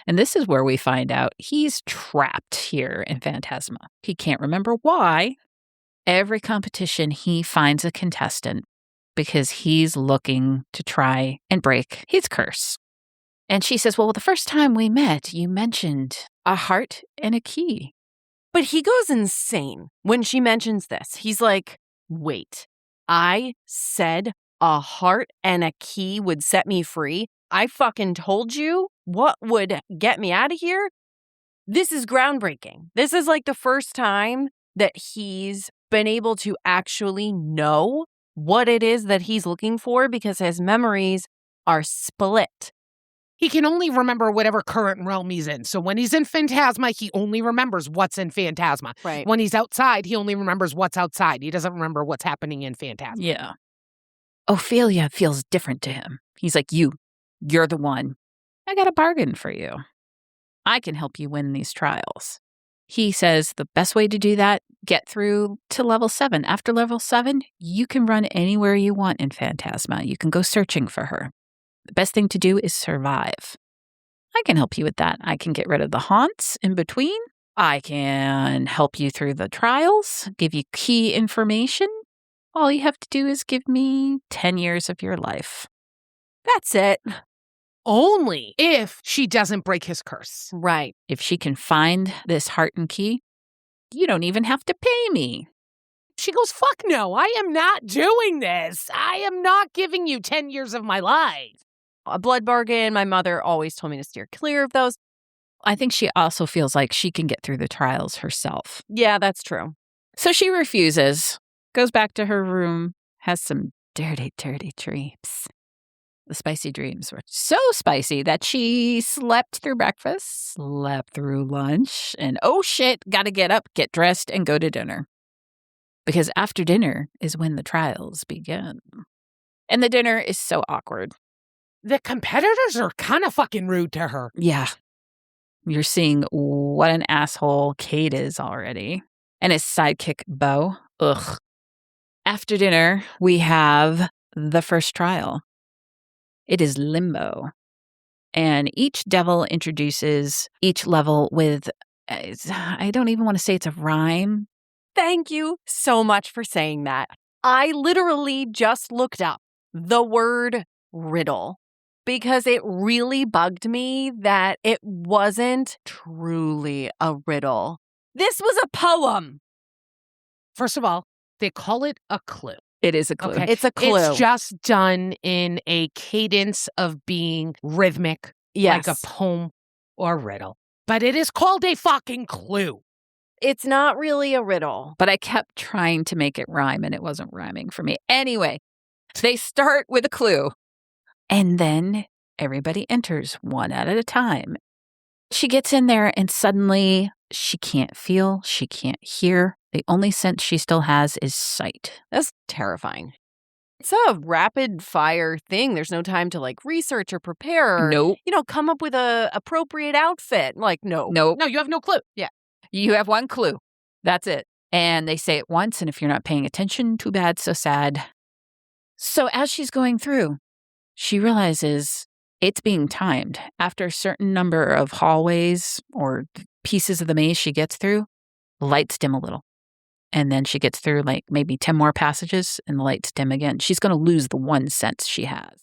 And this is where we find out he's trapped here in Phantasma. He can't remember why. Every competition, he finds a contestant because he's looking to try and break his curse. And she says, well, the first time we met, you mentioned a heart and a key. But he goes insane when she mentions this. He's like, wait, I said a heart and a key would set me free? I fucking told you what would get me out of here? This is groundbreaking. This is like the first time that he's been able to actually know what it is that he's looking for because his memories are split. He can only remember whatever current realm he's in. So when he's in Phantasma, he only remembers what's in Phantasma. Right. When he's outside, he only remembers what's outside. He doesn't remember what's happening in Phantasma. Yeah. Ophelia feels different to him. He's like, you're the one. I got a bargain for you. I can help you win these trials. He says the best way to do that, get through to level 7. After level 7, you can run anywhere you want in Phantasma. You can go searching for her. The best thing to do is survive. I can help you with that. I can get rid of the haunts in between. I can help you through the trials, give you key information. All you have to do is give me 10 years of your life. That's it. Only if she doesn't break his curse. Right. If she can find this heart and key, you don't even have to pay me. She goes, fuck no, I am not doing this. I am not giving you 10 years of my life. A blood bargain. My mother always told me to steer clear of those. I think she also feels like she can get through the trials herself. Yeah, that's true. So she refuses, goes back to her room, has some dirty, dirty dreams. The spicy dreams were so spicy that she slept through breakfast, slept through lunch, and oh shit, gotta get up, get dressed, and go to dinner. Because after dinner is when the trials begin. And the dinner is so awkward. The competitors are kind of fucking rude to her. Yeah. You're seeing what an asshole Kate is already. And his sidekick, Beau. Ugh. After dinner, we have the first trial. It is Limbo. And each devil introduces each level with, I don't even want to say it's a rhyme. Thank you so much for saying that. I literally just looked up the word riddle because it really bugged me that it wasn't truly a riddle. This was a poem. First of all, they call it a clue. It is a clue. Okay. It's a clue. It's just done in a cadence of being rhythmic, Yes. like a poem or riddle. But it is called a fucking clue. It's not really a riddle. But I kept trying to make it rhyme, and it wasn't rhyming for me. Anyway, they start with a clue. And then everybody enters one at a time. She gets in there, and suddenly she can't feel, she can't hear. The only sense she still has is sight. That's terrifying. It's a rapid fire thing. There's no time to research or prepare. Or, Nope. come up with a appropriate outfit. No. Nope. No, you have no clue. You have one clue. That's it. And they say it once, and if you're not paying attention, too bad, so sad. So as she's going through, she realizes it's being timed. After a certain number of hallways or pieces of the maze she gets through, the lights dim a little. And then she gets through maybe 10 more passages, and the lights dim again. She's going to lose the one sense she has.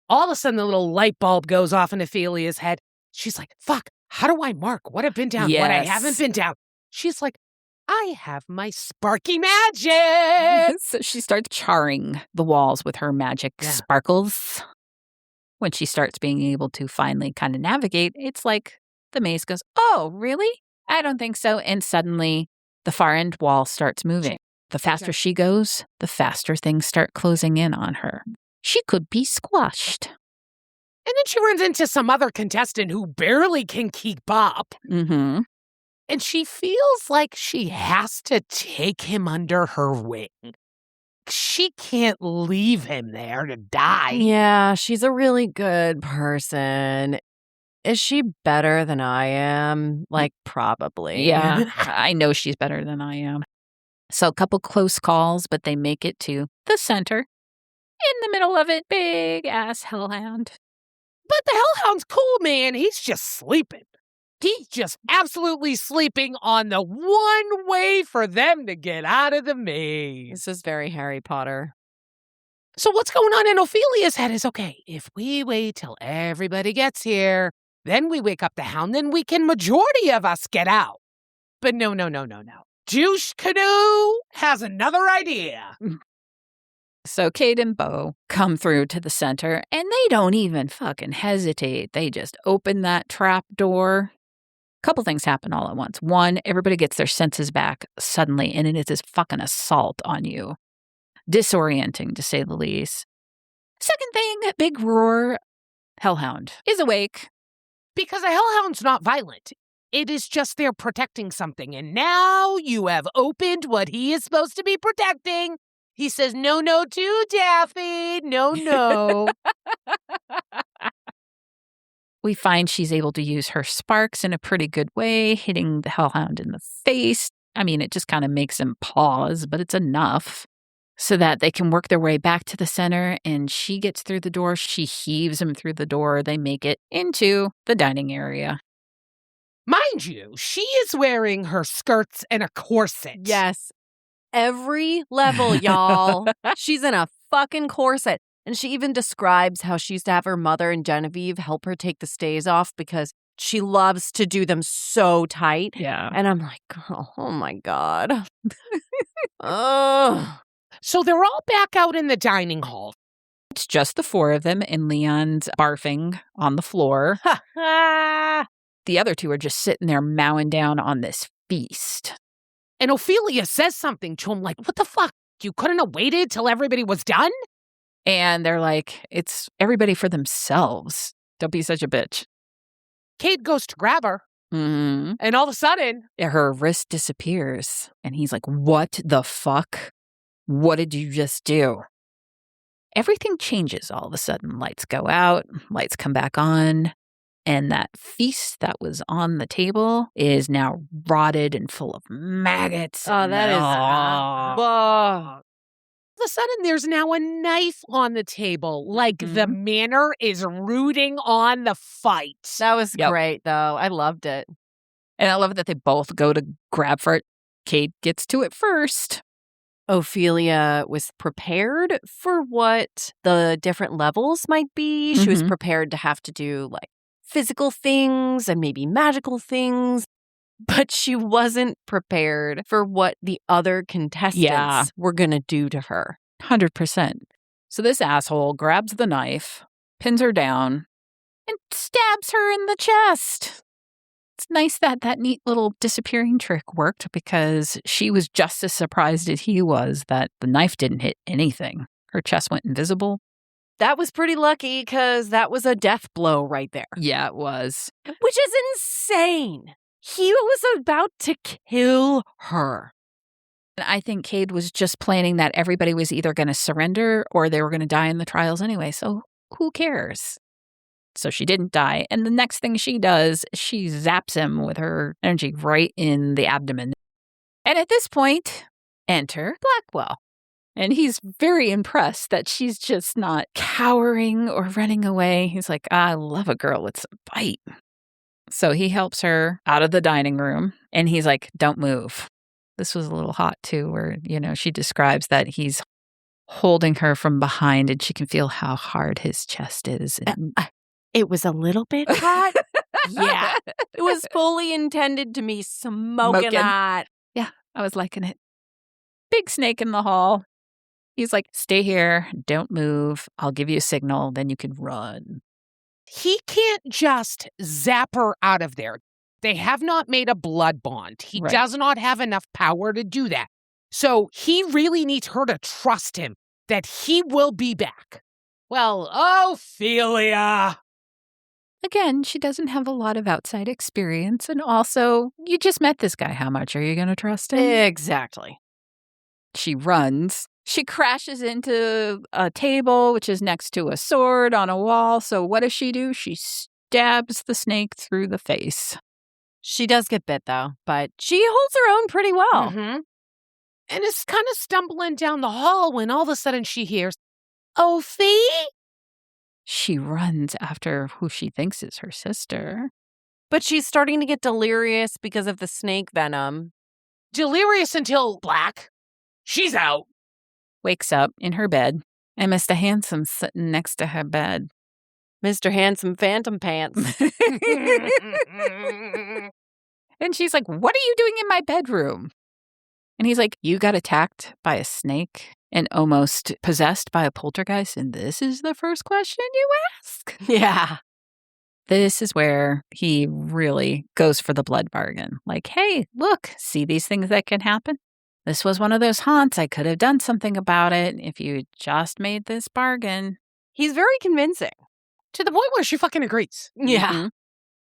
All of a sudden, the little light bulb goes off in Ophelia's head. She's like, fuck, how do I mark what I've been down, what I Yes. haven't been down? She's like, I have my sparky magic. So she starts charring the walls with her magic sparkles. When she starts being able to finally kind of navigate, it's like the maze goes, oh, really? I don't think so. And suddenly the far end wall starts moving. The faster she goes, the faster things start closing in on her. She could be squashed. And then she runs into some other contestant who barely can keep up. Mm-hmm. And she feels like she has to take him under her wing. She can't leave him there to die. Yeah, she's a really good person. Is she better than I am? Probably. Yeah, I know she's better than I am. So a couple close calls, but they make it to the center. In the middle of it, big ass hellhound. But the Hellhound's cool, man. He's just sleeping. He's just absolutely sleeping on the one way for them to get out of the maze. This is very Harry Potter. So what's going on in Ophelia's head is, okay, if we wait till everybody gets here, then we wake up the Hound, then majority of us get out. But no. Douche Canoe has another idea. So Kate and Beau come through to the center, and they don't even fucking hesitate. They just open that trap door. Couple things happen all at once. One, everybody gets their senses back suddenly, and it is this fucking assault on you. Disorienting, to say the least. Second thing, big roar. Hellhound is awake. Because a hellhound's not violent. It is just they're protecting something. And now you have opened what he is supposed to be protecting. He says, no, to Daffy. No. We find she's able to use her sparks in a pretty good way, hitting the hellhound in the face. I mean, it just kind of makes him pause, but it's enough so that they can work their way back to the center. And she gets through the door. She heaves him through the door. They make it into the dining area. Mind you, she is wearing her skirts and a corset. Yes. Every level, y'all. She's in a fucking corset. And she even describes how she used to have her mother and Genevieve help her take the stays off because she loves to do them so tight. Yeah. And I'm like, oh my God. Oh. So they're all back out in the dining hall. It's just the four of them, and Leon's barfing on the floor. The other two are just sitting there mowing down on this feast. And Ophelia says something to him like, what the fuck? You couldn't have waited till everybody was done? And they're like, it's everybody for themselves. Don't be such a bitch. Kate goes to grab her. Mm-hmm. And all of a sudden, her wrist disappears. And he's like, what the fuck? What did you just do? Everything changes all of a sudden. Lights go out, lights come back on. And that feast that was on the table is now rotted and full of maggots. Oh, that is... all of a sudden, there's now a knife on the table. Like the manor is rooting on the fight. That was great, though. I loved it. And I love that they both go to grab for it. Kate gets to it first. Ophelia was prepared for what the different levels might be. She was prepared to have to do like physical things and maybe magical things. But she wasn't prepared for what the other contestants were going to do to her. 100%. So this asshole grabs the knife, pins her down, and stabs her in the chest. It's nice that that neat little disappearing trick worked because she was just as surprised as he was that the knife didn't hit anything. Her chest went invisible. That was pretty lucky because that was a death blow right there. Yeah, it was. Which is insane. He was about to kill her. And I think Cade was just planning that everybody was either going to surrender or they were going to die in the trials anyway. So who cares? So she didn't die. And the next thing she does, she zaps him with her energy right in the abdomen. And at this point, enter Blackwell. And he's very impressed that she's just not cowering or running away. He's like, I love a girl with some bite. So he helps her out of the dining room. And he's like, don't move. This was a little hot, too, where, she describes that he's holding her from behind and she can feel how hard his chest is. And it was a little bit hot. Yeah. It was fully intended to be smoking hot. Yeah, I was liking it. Big snake in the hall. He's like, stay here. Don't move. I'll give you a signal. Then you can run. He can't just zap her out of there. They have not made a blood bond. He does not have enough power to do that. So he really needs her to trust him that he will be back. Well, Ophelia. Again, she doesn't have a lot of outside experience. And also, you just met this guy. How much are you going to trust him? Exactly. She runs. She crashes into a table, which is next to a sword on a wall. So what does she do? She stabs the snake through the face. She does get bit, though, but she holds her own pretty well. Mm-hmm. And is kind of stumbling down the hall when all of a sudden she hears, Ophi? She runs after who she thinks is her sister. But she's starting to get delirious because of the snake venom. Delirious until Black. She's out. Wakes up in her bed, and Mr. Handsome's sitting next to her bed. Mr. Handsome Phantom Pants. And she's like, what are you doing in my bedroom? And he's like, you got attacked by a snake and almost possessed by a poltergeist, and this is the first question you ask? Yeah. This is where he really goes for the blood bargain. Like, hey, look, see these things that can happen? This was one of those haunts. I could have done something about it if you just made this bargain. He's very convincing. To the point where she fucking agrees. Yeah. Mhm.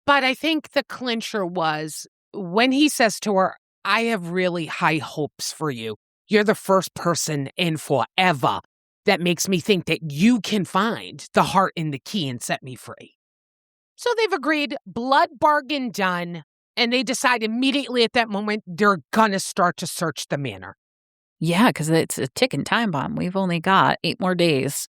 But I think the clincher was when he says to her, I have really high hopes for you. You're the first person in forever that makes me think that you can find the heart and the key and set me free. So they've agreed, blood bargain done, and they decide immediately at that moment they're gonna start to search the manor. Yeah, because it's a ticking time bomb. We've only got 8 more days.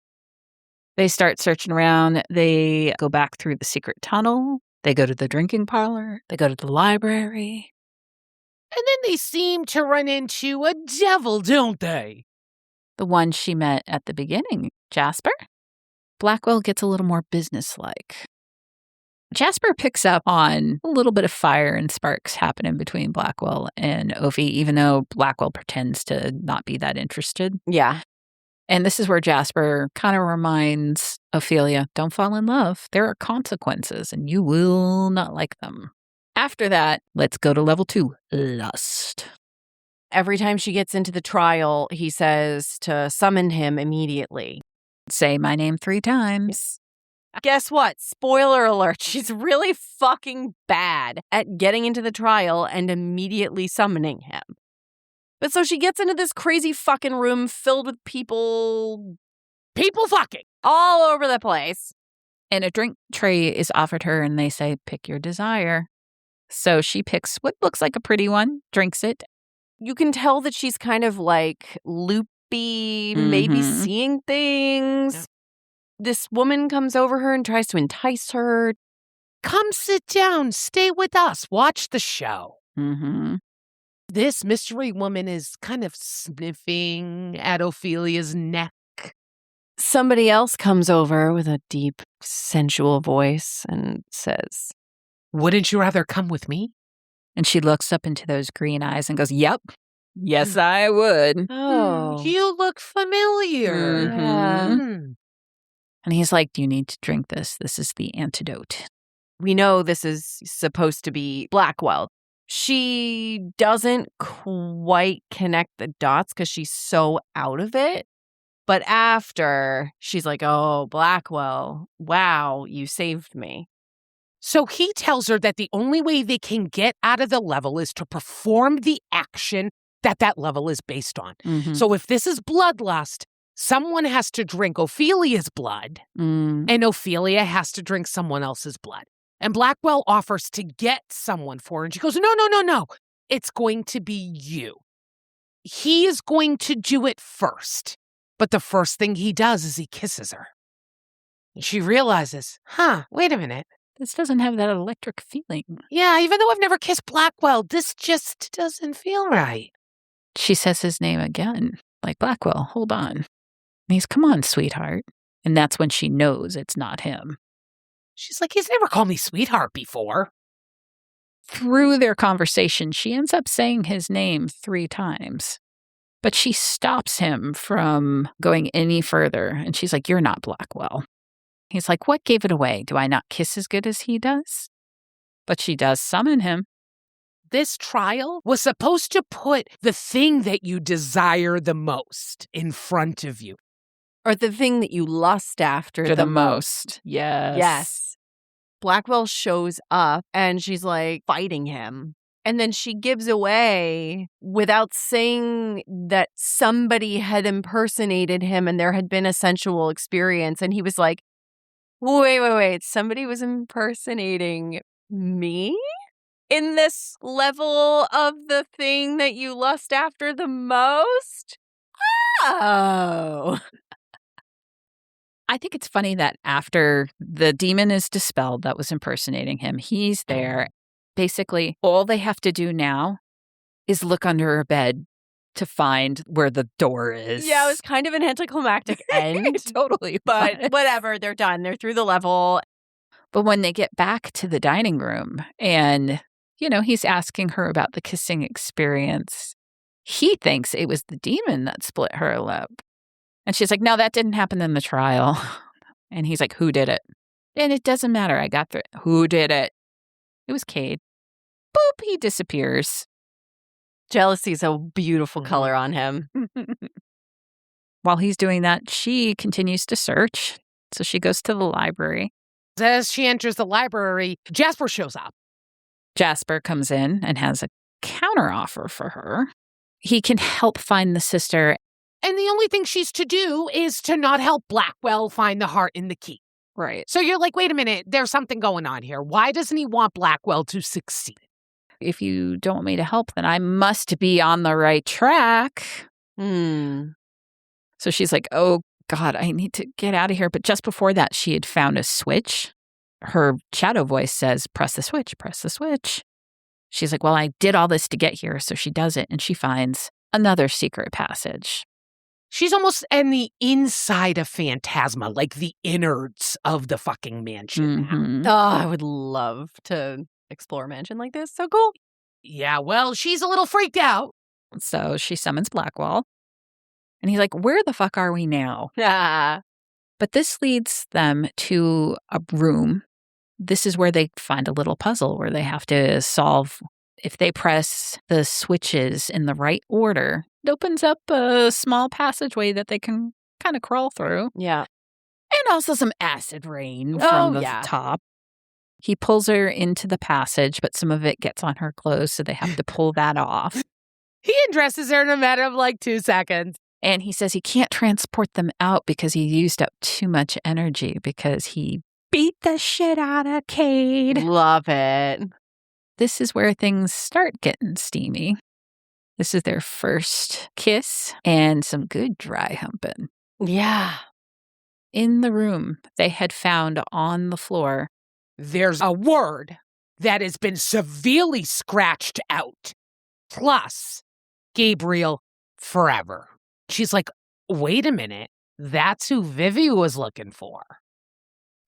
They start searching around. They go back through the secret tunnel. They go to the drinking parlor. They go to the library. And then they seem to run into a devil, don't they? The one she met at the beginning, Jasper. Blackwell gets a little more businesslike. Jasper picks up on a little bit of fire and sparks happening between Blackwell and Ophi, even though Blackwell pretends to not be that interested. Yeah. And this is where Jasper kind of reminds Ophelia, don't fall in love. There are consequences, and you will not like them. After that, let's go to level 2, lust. Every time she gets into the trial, he says to summon him immediately. Say my name 3 times. Guess what? Spoiler alert. She's really fucking bad at getting into the trial and immediately summoning him. But so she gets into this crazy fucking room filled with people fucking. all over the place. And a drink tray is offered her, and they say, pick your desire. So she picks what looks like a pretty one, drinks it. You can tell that she's kind of like loopy, maybe Mhm. seeing things. This woman comes over her and tries to entice her. Come sit down, stay with us, watch the show. Mm-hmm. This mystery woman is kind of sniffing at Ophelia's neck. Somebody else comes over with a deep, sensual voice and says, Wouldn't you rather come with me? And she looks up into those green eyes and goes, yep, yes, I would. oh. You look familiar. Mhm. Yeah. Hmm. And he's like, you need to drink this. This is the antidote. We know this is supposed to be Blackwell. She doesn't quite connect the dots because she's so out of it. But after, she's like, oh, Blackwell, wow, you saved me. So he tells her that the only way they can get out of the level is to perform the action that level is based on. Mhm. So if this is bloodlust, someone has to drink Ophelia's blood, and Ophelia has to drink someone else's blood. And Blackwell offers to get someone for her, and she goes, no. It's going to be you. He is going to do it first. But the first thing he does is he kisses her. And she realizes, wait a minute. This doesn't have that electric feeling. Yeah, even though I've never kissed Blackwell, this just doesn't feel right. She says his name again, like, Blackwell, hold on. And he's, come on, sweetheart. And that's when she knows it's not him. She's like, he's never called me sweetheart before. Through their conversation, she ends up saying his name 3 times. But she stops him from going any further. And she's like, you're not Blackwell. He's like, what gave it away? Do I not kiss as good as he does? But she does summon him. This trial was supposed to put the thing that you desire the most in front of you. Or the thing that you lust after the most. Yes. Yes. Blackwell shows up and she's like fighting him. And then she gives away without saying that somebody had impersonated him and there had been a sensual experience. And he was like, wait. Somebody was impersonating me in this level of the thing that you lust after the most? Oh. I think it's funny that after the demon is dispelled that was impersonating him, he's there. Basically, all they have to do now is look under her bed to find where the door is. Yeah, it was kind of an anticlimactic end. It totally But was. whatever, they're done. They're through the level. But when they get back to the dining room and, he's asking her about the kissing experience, he thinks it was the demon that split her lip. And she's like, no, that didn't happen in the trial. And he's like, who did it? And it doesn't matter. I got through. Who did it? It was Cade. Boop, he disappears. Jealousy's a beautiful color on him. While he's doing that, she continues to search. So she goes to the library. As she enters the library, Jasper shows up. Jasper comes in and has a counteroffer for her. He can help find the sister. And the only thing she's to do is to not help Blackwell find the heart in the key. Right. So you're like, wait a minute, there's something going on here. Why doesn't he want Blackwell to succeed? If you don't want me to help, then I must be on the right track. So she's like, oh, God, I need to get out of here. But just before that, she had found a switch. Her shadow voice says, press the switch, press the switch. She's like, well, I did all this to get here. So she does it, and she finds another secret passage. She's almost in the inside of Phantasma, like the innards of the fucking mansion. Mhm. Oh, I would love to explore a mansion like this. So cool. Yeah, well, she's a little freaked out. So she summons Blackwell. And he's like, where the fuck are we now? Ah. But this leads them to a room. This is where they find a little puzzle where they have to solve. If they press the switches in the right order, it opens up a small passageway that they can kind of crawl through. Yeah. And also some acid rain Oh, from the yeah. top. He pulls her into the passage, but some of it gets on her clothes, so they have to pull that off. He undresses her in a matter of like 2 seconds. And he says he can't transport them out because he used up too much energy because he beat the shit out of Cade. Love it. This is where things start getting steamy. This is their first kiss and some good dry humping. Yeah. In the room, they had found on the floor, There's a word that has been severely scratched out. Plus, Gabriel forever. She's like, wait a minute. That's who Vivi was looking for.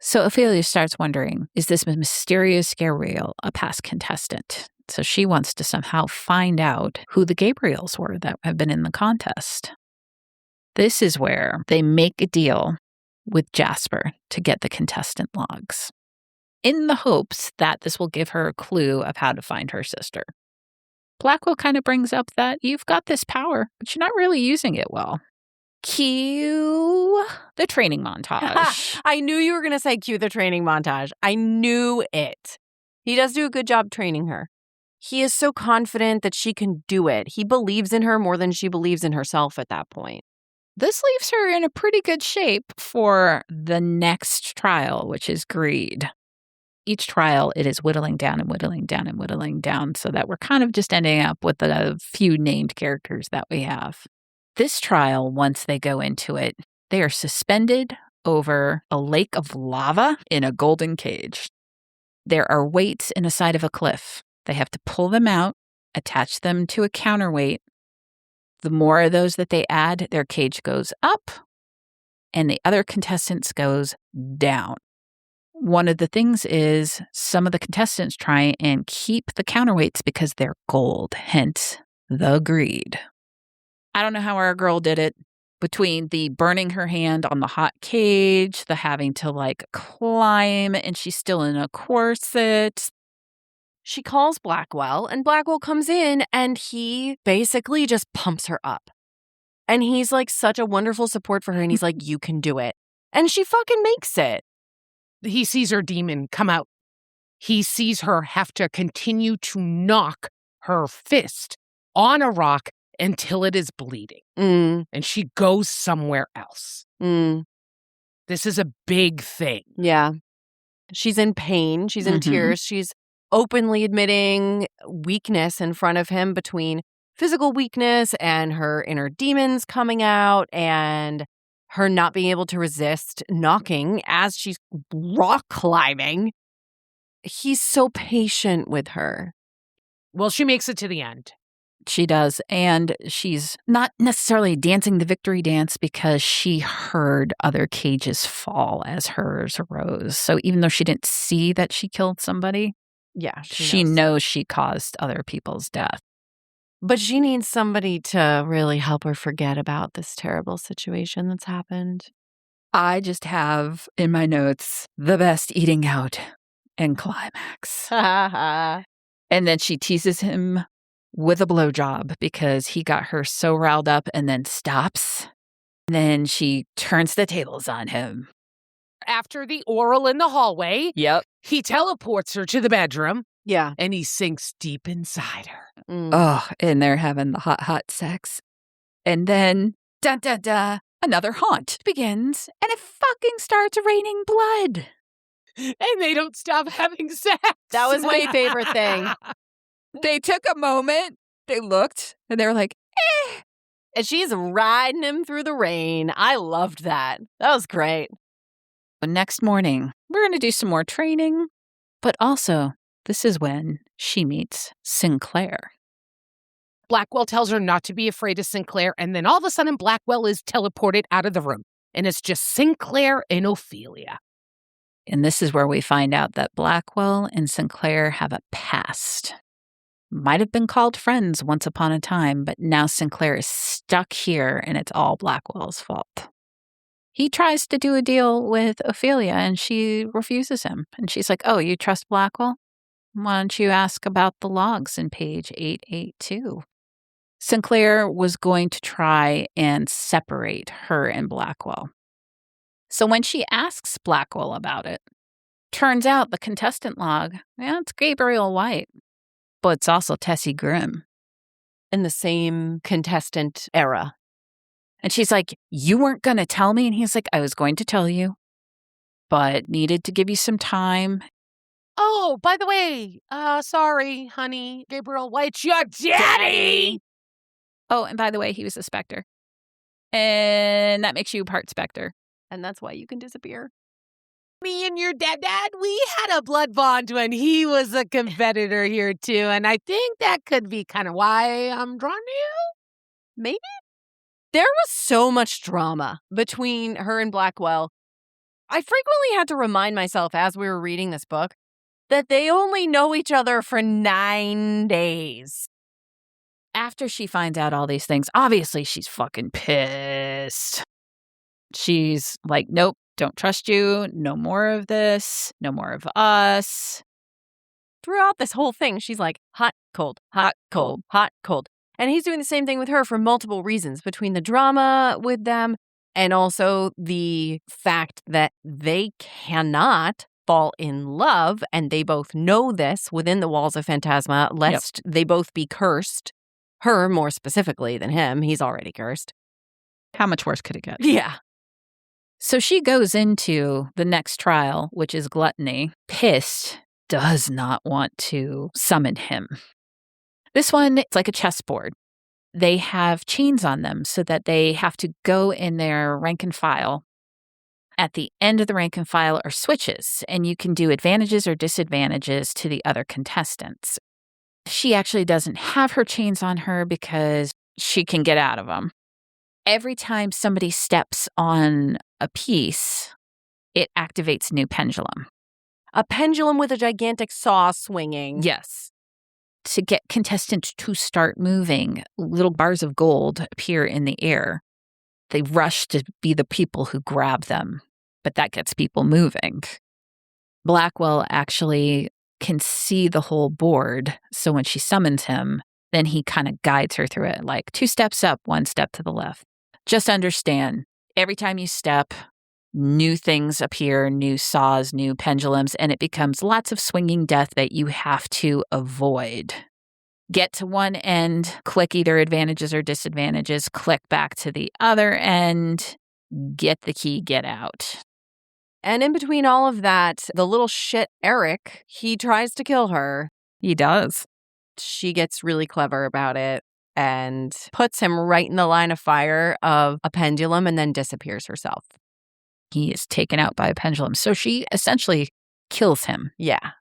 so Ophelia starts wondering, is this mysterious Gabriel a past contestant? So she wants to somehow find out who the Gabriels were that have been in the contest. This is where they make a deal with Jasper to get the contestant logs, in the hopes that this will give her a clue of how to find her sister. Blackwell kind of brings up that you've got this power, but you're not really using it well. Cue the training montage. I knew you were going to say cue the training montage. I knew it. He does do a good job training her. He is so confident that she can do it. He believes in her more than she believes in herself at that point. This leaves her in a pretty good shape for the next trial, which is greed. Each trial, it is whittling down and whittling down and whittling down so that we're kind of just ending up with a few named characters that we have. This trial, once they go into it, they are suspended over a lake of lava in a golden cage. There are weights in the side of a cliff. They have to pull them out, attach them to a counterweight. The more of those that they add, their cage goes up, and the other contestants goes down. One of the things is some of the contestants try and keep the counterweights because they're gold, hence the greed. I don't know how our girl did it. Between the burning her hand on the hot cage, the having to climb, and she's still in a corset. She calls Blackwell, and Blackwell comes in, and he basically just pumps her up. And he's such a wonderful support for her, and he's like, you can do it. And she fucking makes it. He sees her demon come out. He sees her have to continue to knock her fist on a rock until it is bleeding. And she goes somewhere else. This is a big thing. Yeah. She's in pain. She's in tears. She's openly admitting weakness in front of him, between physical weakness and her inner demons coming out and her not being able to resist knocking as she's rock climbing. He's so patient with her. Well, she makes it to the end. She does, and she's not necessarily dancing the victory dance because she heard other cages fall as hers arose. So even though she didn't see that she killed somebody, Yeah, she knows she caused other people's death. But she needs somebody to really help her forget about this terrible situation that's happened. I just have in my notes the best eating out and climax. Ha And then she teases him with a blowjob because he got her so riled up and then stops. And then she turns the tables on him. After the oral in the hallway, Yep. he teleports her to the bedroom Yeah. and he sinks deep inside her. Oh, and they're having the hot sex. And then, another haunt begins and it fucking starts raining blood. And they don't stop having sex. That was my favorite thing. They took a moment, they looked, and they were like, eh. And she's riding him through the rain. I loved that. That was great. But next morning, we're going to do some more training. But also, this is when she meets Sinclair. Blackwell tells her not to be afraid of Sinclair, and then all of a sudden Blackwell is teleported out of the room. And it's just Sinclair and Ophelia. And this is where we find out that Blackwell and Sinclair have a past. Might have been called friends once upon a time, but now Sinclair is stuck here and it's all Blackwell's fault. He tries to do a deal with Ophelia and she refuses him. And she's like, oh, you trust Blackwell? Why don't you ask about the logs in page 882? Sinclair was going to try and separate her and Blackwell. So when she asks Blackwell about it, turns out the contestant log, it's Gabriel White, but it's also Tessie Grimm. In the same contestant era. And she's like, you weren't going to tell me? And he's like, I was going to tell you, but needed to give you some time. Oh, by the way, sorry, honey, Gabriel White's your daddy! Oh, and by the way, he was a Spectre. And that makes you part Spectre. And that's why you can disappear. Me and your dad, we had a blood bond when he was a competitor here, too. And I think that could be kind of why I'm drawn to you. Maybe? There was so much drama between her and Blackwell. I frequently had to remind myself as we were reading this book that they only know each other for 9 days. After she finds out all these things, obviously she's fucking pissed. She's like, nope, don't trust you. No more of this. No more of us. Throughout this whole thing, she's like, hot, cold, hot, cold, hot, cold. And he's doing the same thing with her for multiple reasons, between the drama with them and also the fact that they cannot fall in love. And they both know this within the walls of Phantasma, lest they both be cursed. Her more specifically than him. He's already cursed. How much worse could it get? Yeah. So she goes into the next trial, which is gluttony, pissed, does not want to summon him. This one, it's like a chessboard. They have chains on them so that they have to go in their rank and file. At the end of the rank and file are switches, and you can do advantages or disadvantages to the other contestants. She actually doesn't have her chains on her because she can get out of them. Every time somebody steps on a piece, it activates a new pendulum. A pendulum with a gigantic saw swinging. Yes. To get contestants to start moving, little bars of gold appear in the air. They rush to be the people who grab them, but that gets people moving. Blackwell actually can see the whole board, so when she summons him, then he kind of guides her through it, like 2 steps up, 1 step to the left. Just understand, every time you step, new things appear, new saws, new pendulums, and it becomes lots of swinging death that you have to avoid. Get to one end, click either advantages or disadvantages, click back to the other end, get the key, get out. And in between all of that, the little shit Eric, he tries to kill her. He does. She gets really clever about it and puts him right in the line of fire of a pendulum and then disappears herself. He is taken out by a pendulum. So she essentially kills him. Yeah.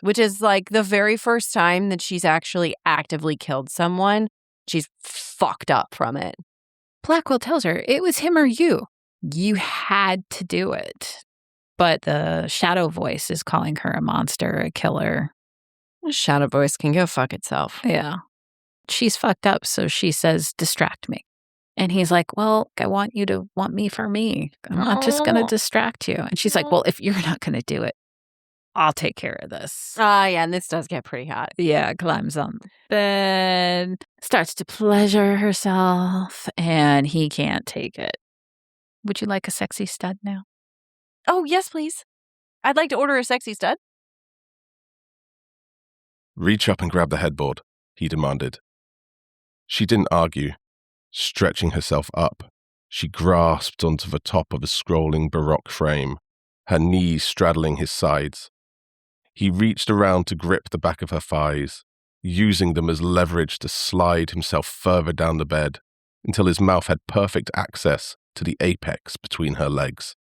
Which is like the very first time that she's actually actively killed someone. She's fucked up from it. Blackwell tells her, it was him or you. You had to do it. But the shadow voice is calling her a monster, a killer. Shadow voice can go fuck itself. Yeah. She's fucked up, so she says, distract me. And he's like, well, I want you to want me for me. I'm not just going to distract you. And she's like, well, if you're not going to do it, I'll take care of this. Yeah, and this does get pretty hot. Yeah, climbs on the bed, starts to pleasure herself, and he can't take it. Would you like a sexy stud now? Oh, yes, please. I'd like to order a sexy stud. Reach up and grab the headboard, he demanded. She didn't argue. Stretching herself up, she grasped onto the top of a scrolling Baroque frame, her knees straddling his sides. He reached around to grip the back of her thighs, using them as leverage to slide himself further down the bed until his mouth had perfect access to the apex between her legs.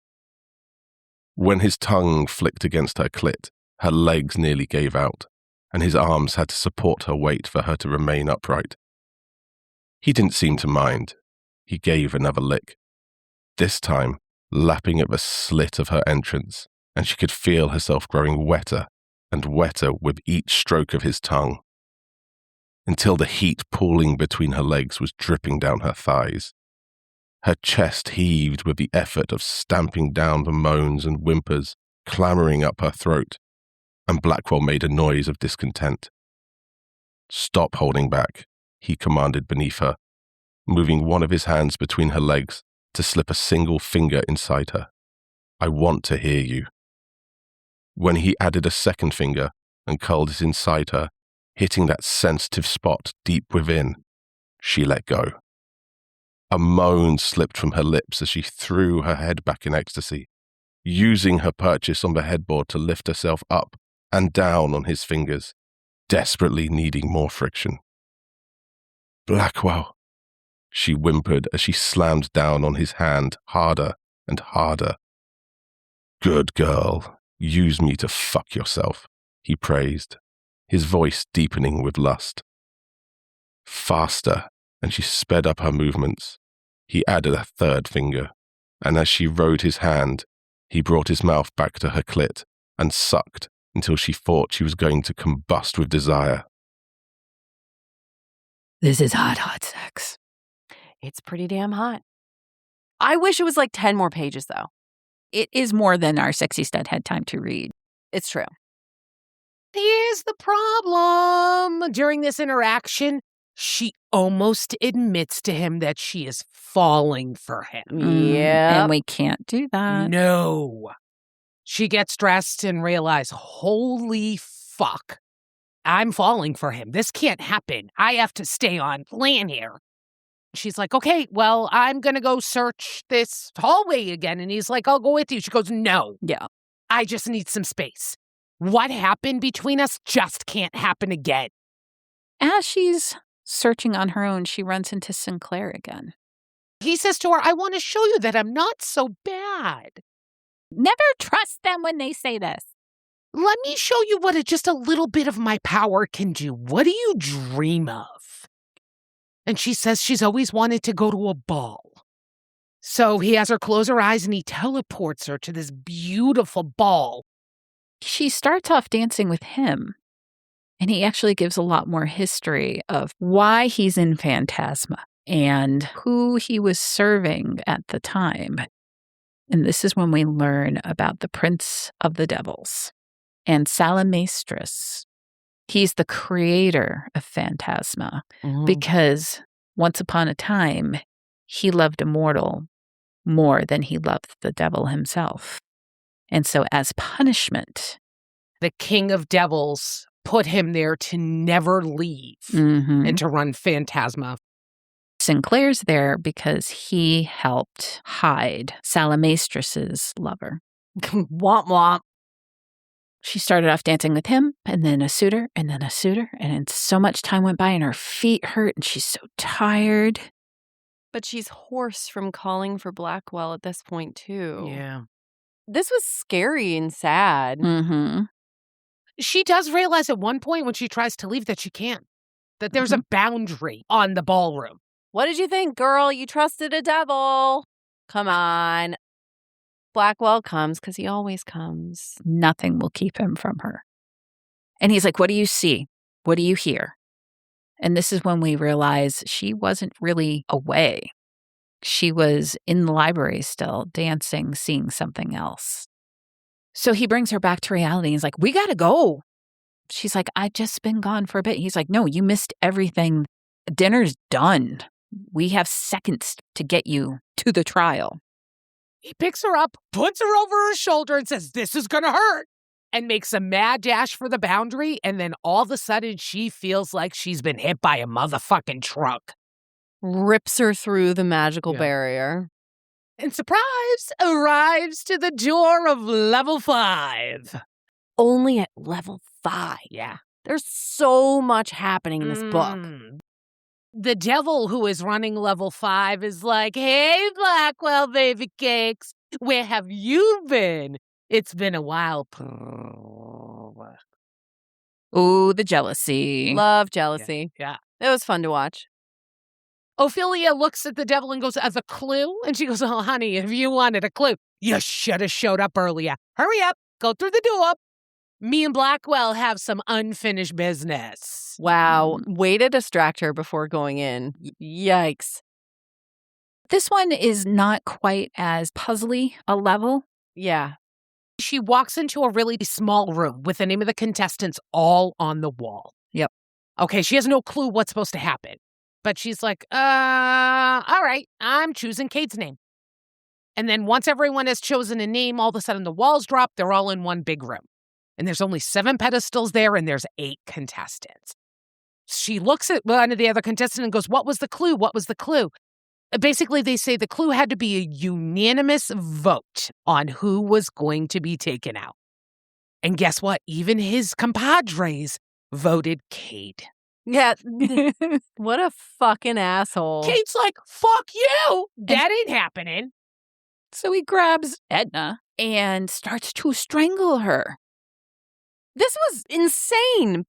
When his tongue flicked against her clit, her legs nearly gave out, and his arms had to support her weight for her to remain upright. He didn't seem to mind. He gave another lick, this time lapping at the slit of her entrance, and she could feel herself growing wetter and wetter with each stroke of his tongue, until the heat pooling between her legs was dripping down her thighs. Her chest heaved with the effort of stamping down the moans and whimpers clamoring up her throat, and Blackwell made a noise of discontent. Stop holding back, he commanded beneath her, moving one of his hands between her legs to slip a single finger inside her. I want to hear you. When he added a second finger and curled it inside her, hitting that sensitive spot deep within, she let go. A moan slipped from her lips as she threw her head back in ecstasy, using her purchase on the headboard to lift herself up and down on his fingers, desperately needing more friction. Blackwell, she whimpered as she slammed down on his hand harder and harder. Good girl, use me to fuck yourself, he praised, his voice deepening with lust. Faster, and she sped up her movements. He added a third finger, and as she rode his hand, he brought his mouth back to her clit and sucked until she thought she was going to combust with desire. This is hot, hot sex. It's pretty damn hot. I wish it was like 10 more pages, though. It is more than our sexy stud had time to read. It's true. Here's the problem. During this interaction, she almost admits to him that she is falling for him. Yeah. And we can't do that. No. She gets dressed and realizes, holy fuck, I'm falling for him. This can't happen. I have to stay on plan here. She's like, okay, well, I'm going to go search this hallway again. And he's like, I'll go with you. She goes, no. Yeah. I just need some space. What happened between us just can't happen again. As she's searching on her own, she runs into Sinclair again. He says to her, I want to show you that I'm not so bad. Never trust them when they say this. Let me show you what just a little bit of my power can do. What do you dream of? And she says she's always wanted to go to a ball. So he has her close her eyes and he teleports her to this beautiful ball. She starts off dancing with him, and he actually gives a lot more history of why he's in Phantasma and who he was serving at the time. And this is when we learn about the Prince of the Devils and Salamastris. He's the creator of Phantasma because once upon a time, he loved a mortal more than he loved the devil himself. And so as punishment, the king of devils put him there to never leave and to run Phantasma. Sinclair's there because he helped hide Salamastris's lover. Womp womp. She started off dancing with him, and then a suitor, and then a suitor, and then so much time went by, and her feet hurt, and she's so tired. But she's hoarse from calling for Blackwell at this point, too. Yeah. This was scary and sad. She does realize at one point when she tries to leave that she can't, that there's a boundary on the ballroom. What did you think, girl? You trusted a devil. Come on. Blackwell comes because he always comes. Nothing will keep him from her. And he's like, what do you see? What do you hear? And this is when we realize she wasn't really away. She was in the library still, dancing, seeing something else. So he brings her back to reality. He's like, we got to go. She's like, I've just been gone for a bit. He's like, no, you missed everything. Dinner's done. We have seconds to get you to the trial. He picks her up, puts her over her shoulder and says, this is going to hurt, and makes a mad dash for the boundary. And then all of a sudden, she feels like she's been hit by a motherfucking truck. Rips her through the magical barrier. And surprise, arrives to the door of level 5. Only at level 5. Yeah. There's so much happening in this book. The devil who is running level 5 is like, hey, Blackwell baby cakes, where have you been? It's been a while. Ooh, the jealousy. Love jealousy. Yeah. It was fun to watch. Ophelia looks at the devil and goes, as a clue? And she goes, oh, honey, if you wanted a clue, you should have showed up earlier. Hurry up, go through the door. Me and Blackwell have some unfinished business. Wow. Way to distract her before going in. Yikes. This one is not quite as puzzly a level. Yeah. She walks into a really small room with the name of the contestants all on the wall. Yep. Okay, she has no clue what's supposed to happen. But she's like, all right, I'm choosing Kate's name. And then once everyone has chosen a name, all of a sudden the walls drop. They're all in one big room. And there's only 7 pedestals there, and there's 8 contestants. She looks at one of the other contestants and goes, what was the clue? What was the clue? Basically, they say the clue had to be a unanimous vote on who was going to be taken out. And guess what? Even his compadres voted Kate. Yeah. What a fucking asshole. Kate's like, fuck you. That ain't happening. So he grabs Edna and starts to strangle her. This was insane.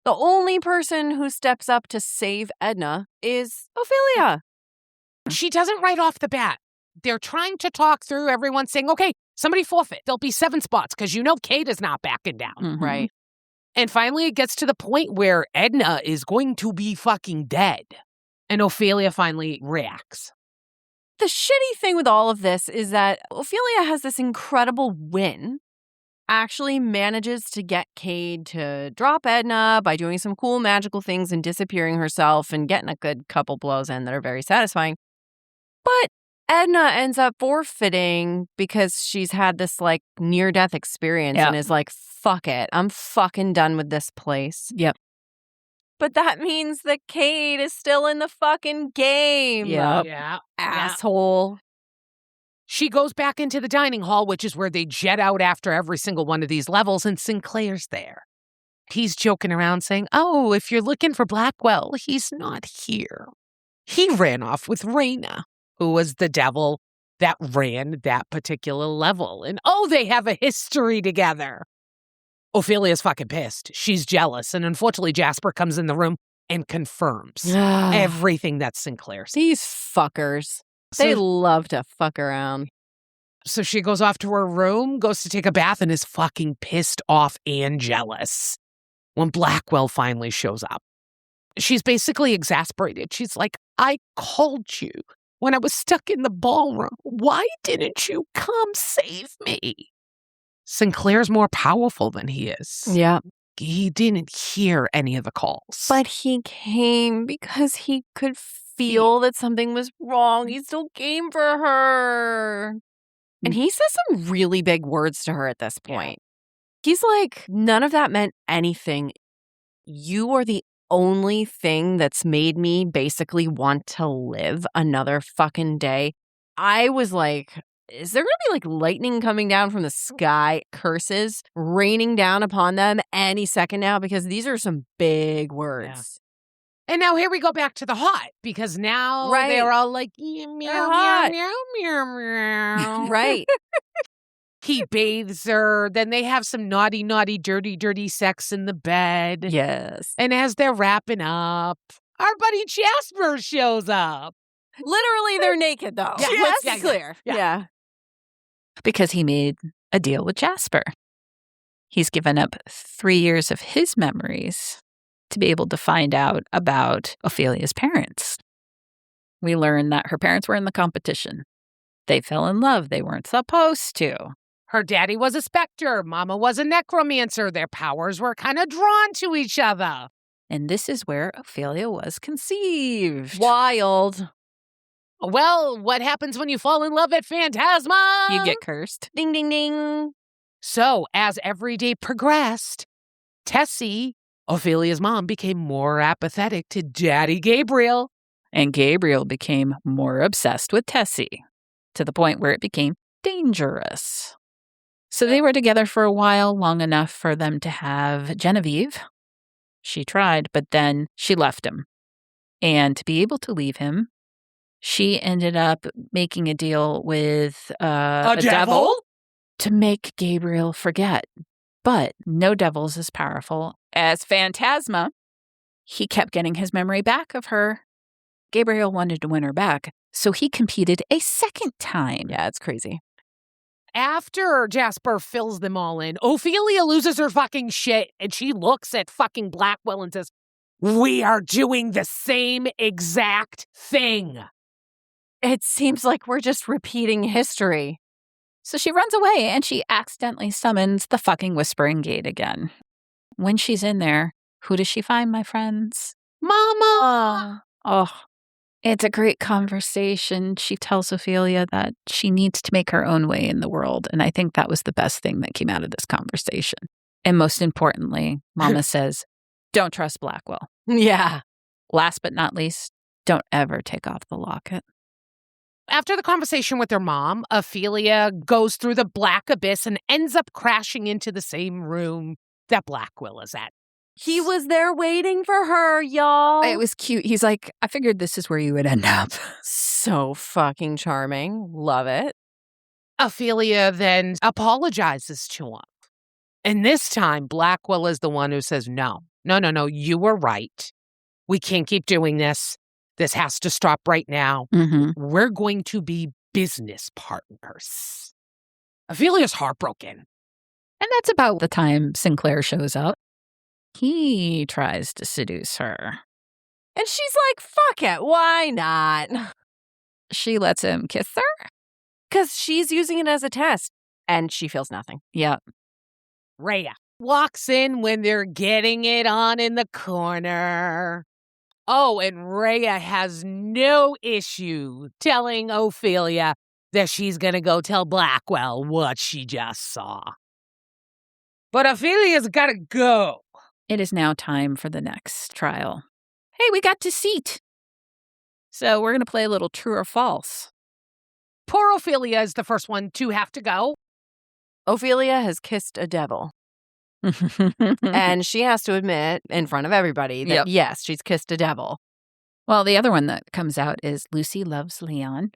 The only person who steps up to save Edna is Ophelia. She doesn't right off the bat. They're trying to talk through everyone saying, okay, somebody forfeit. There'll be 7 spots because you know Kate is not backing down. Mm-hmm. Right. And finally it gets to the point where Edna is going to be fucking dead. And Ophelia finally reacts. The shitty thing with all of this is that Ophelia has this incredible win. Actually manages to get Cade to drop Edna by doing some cool magical things and disappearing herself and getting a good couple blows in that are very satisfying. But Edna ends up forfeiting because she's had this like near-death experience and is like, fuck it, I'm fucking done with this place. Yep. But that means that Cade is still in the fucking game. Yep. Yeah. Asshole. She goes back into the dining hall, which is where they jet out after every single one of these levels, and Sinclair's there. He's joking around saying, oh, if you're looking for Blackwell, he's not here. He ran off with Raina, who was the devil that ran that particular level. And oh, they have a history together. Ophelia's fucking pissed. She's jealous. And unfortunately, Jasper comes in the room and confirms everything that Sinclair said. These fuckers. They love to fuck around. So she goes off to her room, goes to take a bath, and is fucking pissed off and jealous when Blackwell finally shows up. She's basically exasperated. She's like, I called you when I was stuck in the ballroom. Why didn't you come save me? Sinclair's more powerful than he is. Yeah. He didn't hear any of the calls. But he came because he could feel that something was wrong. He still came for her. And he says some really big words to her at this point. He's like, none of that meant anything. You are the only thing that's made me basically want to live another fucking day. I was like, is there going to be like lightning coming down from the sky, curses raining down upon them any second now? Because these are some big words. Yeah. And now here we go back to the hot, because now they're all like, meow, meow, meow, meow, meow. Right. He bathes her. Then they have some naughty, naughty, dirty, dirty sex in the bed. Yes. And as they're wrapping up, our buddy Jasper shows up. Literally, they're naked, though. Yeah, Let's yeah, be clear. yeah. Because he made a deal with Jasper. He's given up 3 years of his memories to be able to find out about Ophelia's parents. We learn that her parents were in the competition. They fell in love. They weren't supposed to. Her daddy was a specter. Mama was a necromancer. Their powers were kind of drawn to each other. And this is where Ophelia was conceived. Wild. Well, what happens when you fall in love at Phantasma? You get cursed. Ding, ding, ding. So, as every day progressed, Tessie, Ophelia's mom, became more apathetic to Daddy Gabriel. And Gabriel became more obsessed with Tessie, to the point where it became dangerous. So they were together for a while, long enough for them to have Genevieve. She tried, but then she left him. And to be able to leave him, she ended up making a deal with a devil to make Gabriel forget. But no devil's as powerful as Phantasma. He kept getting his memory back of her. Gabriel wanted to win her back, so he competed a second time. Yeah, it's crazy. After Jasper fills them all in, Ophelia loses her fucking shit, and she looks at fucking Blackwell and says, "We are doing the same exact thing." It seems like we're just repeating history. So she runs away and she accidentally summons the fucking Whispering Gate again. When she's in there, who does she find, my friends? Mama! Oh, it's a great conversation. She tells Ophelia that she needs to make her own way in the world. And I think that was the best thing that came out of this conversation. And most importantly, Mama says, don't trust Blackwell. Yeah. Last but not least, don't ever take off the locket. After the conversation with her mom, Ophelia goes through the black abyss and ends up crashing into the same room that Blackwell is at. He was there waiting for her, y'all. It was cute. He's like, I figured this is where you would end up. So fucking charming. Love it. Ophelia then apologizes to him. And this time, Blackwell is the one who says, no, you were right. We can't keep doing this. This has to stop right now. Mm-hmm. We're going to be business partners. Ophelia's heartbroken. And that's about the time Sinclair shows up. He tries to seduce her. And she's like, fuck it, why not? She lets him kiss her? Because she's using it as a test. And she feels nothing. Yep. Rhea walks in when they're getting it on in the corner. Oh, and Rhea has no issue telling Ophelia that she's going to go tell Blackwell what she just saw. But Ophelia's got to go. It is now time for the next trial. Hey, we got deceit. So we're going to play a little true or false. Poor Ophelia is the first one to have to go. Ophelia has kissed a devil. And she has to admit in front of everybody that, yes, she's kissed a devil. Well, the other one that comes out is Lucy loves Leon.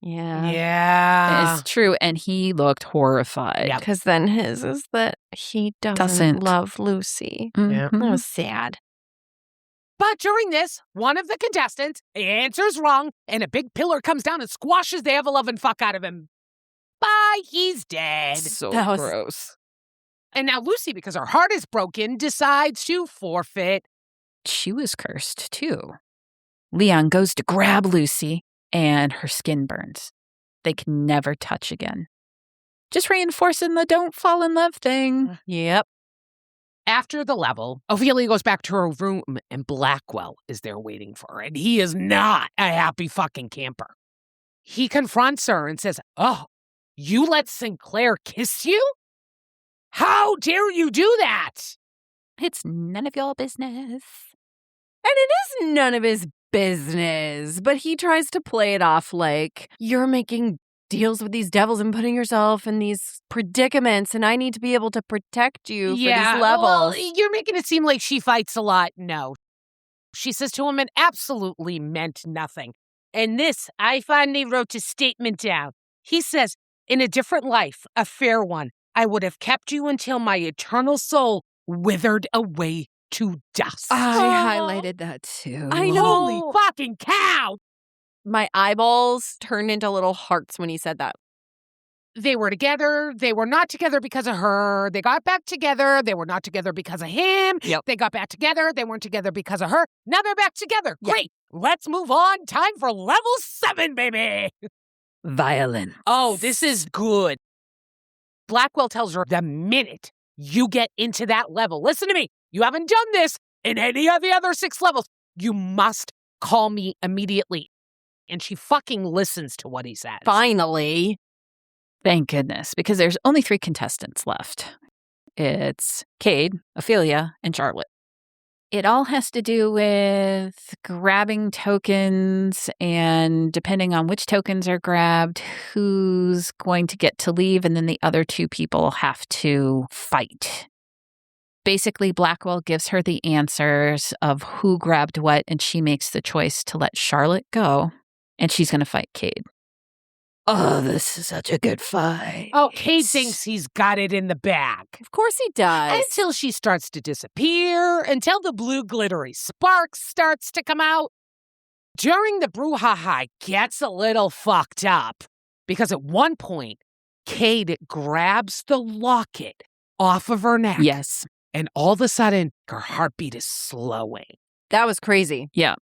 Yeah. It's true, and he looked horrified. Because then his is that he doesn't love Lucy. Mm-hmm. That was sad. But during this, one of the contestants answers wrong, and a big pillar comes down and squashes the ever-loving fuck out of him. Bye, he's dead. So That was gross. And now Lucy, because her heart is broken, decides to forfeit. She was cursed, too. Leon goes to grab Lucy, and her skin burns. They can never touch again. Just reinforcing the don't fall in love thing. Yep. After the level, Ophelia goes back to her room, and Blackwell is there waiting for her, and he is not a happy fucking camper. He confronts her and says, "Oh, you let Sinclair kiss you? How dare you do that?" It's none of your business. And it is none of his business, but he tries to play it off like, you're making deals with these devils and putting yourself in these predicaments, and I need to be able to protect you for these levels. Well, you're making it seem like she fights a lot. No. She says to him it absolutely meant nothing. And this, I finally wrote a statement down. He says, in a different life, a fair one, I would have kept you until my eternal soul withered away to dust. I highlighted that too. I know. Holy fucking cow! My eyeballs turned into little hearts when he said that. They were together. They were not together because of her. They got back together. They were not together because of him. Yep. They got back together. They weren't together because of her. Now they're back together. Yeah. Great. let's move on. Time for level 7, baby. Violence. Oh, this is good. Blackwell tells her the minute you get into that level, listen to me, you haven't done this in any of the other 6 levels. You must call me immediately. And she fucking listens to what he says. Finally. Thank goodness, because there's only 3 contestants left. It's Cade, Ophelia, and Charlotte. It all has to do with grabbing tokens, and depending on which tokens are grabbed, who's going to get to leave, and then the other 2 people have to fight. Basically, Blackwell gives her the answers of who grabbed what, and she makes the choice to let Charlotte go, and she's going to fight Cade. Oh, this is such a good fight. Oh, Cade thinks he's got it in the bag. Of course he does. Until she starts to disappear, until the blue glittery spark starts to come out. During the brouhaha, it gets a little fucked up because at one point, Cade grabs the locket off of her neck. Yes. And all of a sudden, her heartbeat is slowing. That was crazy. Yeah.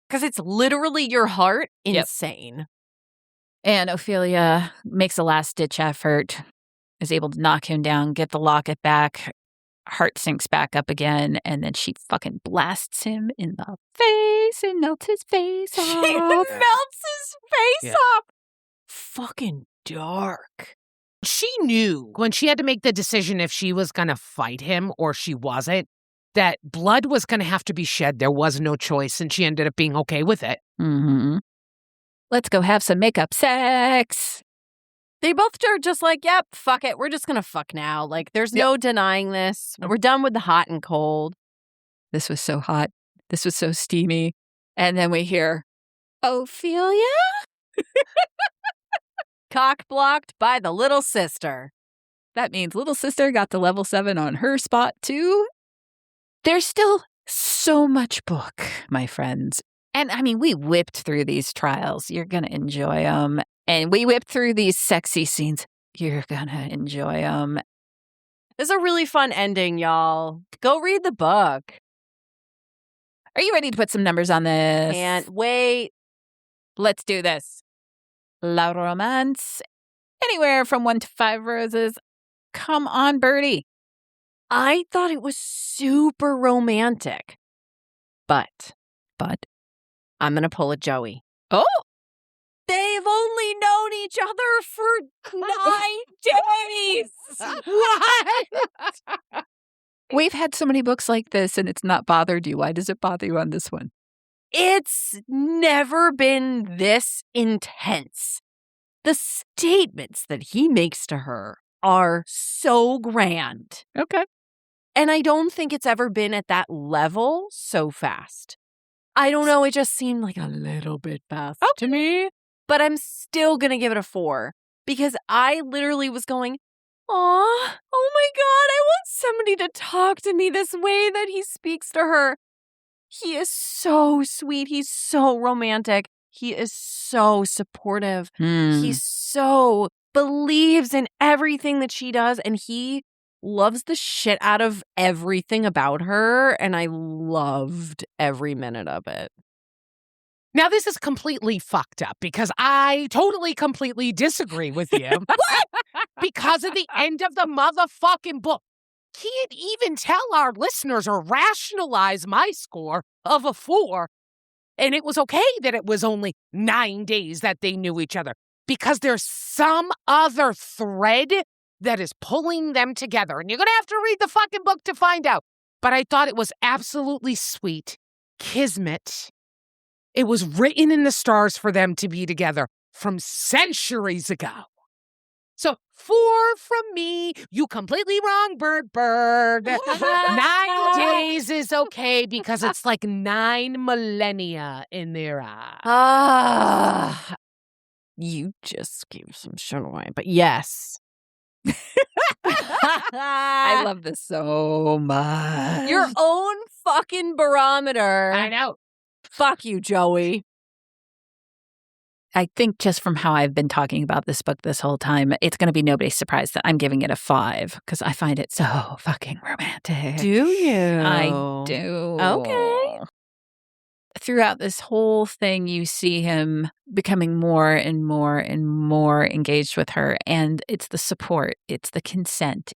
Because it's literally your heart. Yep. Insane. And Ophelia makes a last-ditch effort, is able to knock him down, get the locket back. Heart sinks back up again, and then she fucking blasts him in the face and melts his face off. She melts his face off. Fucking dark. She knew when she had to make the decision if she was going to fight him or she wasn't, that blood was going to have to be shed. There was no choice, and she ended up being okay with it. Mm-hmm. Let's go have some makeup sex. They both are just like, yep, fuck it. We're just going to fuck now. Like, there's no denying this. We're done with the hot and cold. This was so hot. This was so steamy. And then we hear, Ophelia? Cock blocked by the little sister. That means little sister got the level 7 on her spot, too. There's still so much book, my friends. And I mean, we whipped through these trials. You're going to enjoy them. And we whipped through these sexy scenes. You're going to enjoy them. It's a really fun ending, y'all. Go read the book. Are you ready to put some numbers on this? Can't wait. Let's do this. La romance. Anywhere from 1 to 5 roses. Come on, Birdie. I thought it was super romantic. But I'm going to pull a Joey. Oh! They've only known each other for 9 days. What? We've had so many books like this and it's not bothered you. Why does it bother you on this one? It's never been this intense. The statements that he makes to her are so grand. Okay. And I don't think it's ever been at that level so fast. I don't know. It just seemed like a little bit fast to me. But I'm still going to give it a 4 because I literally was going, aw, oh my God, I want somebody to talk to me this way that he speaks to her. He is so sweet. He's so romantic. He is so supportive. He so believes in everything that she does, and he loves the shit out of everything about her, and I loved every minute of it. Now, this is completely fucked up because I totally, completely disagree with you. What? Because of the end of the motherfucking book. Can't even tell our listeners or rationalize my score of a 4. And it was okay that it was only 9 days that they knew each other because there's some other thread that is pulling them together. And you're going to have to read the fucking book to find out. But I thought it was absolutely sweet. Kismet. It was written in the stars for them to be together from centuries ago. So 4 from me. You completely wrong, Bird. 9 days is okay because it's like 9 millennia in their eyes. You just gave some shit away. But yes. I love this so much. Your own fucking barometer. I know. Fuck you, Joey. I think just from how I've been talking about this book this whole time, it's going to be nobody's surprise that I'm giving it a 5 because I find it so fucking romantic. Do you? I do. Okay. throughout this whole thing, you see him becoming more and more and more engaged with her. And it's the support, it's the consent.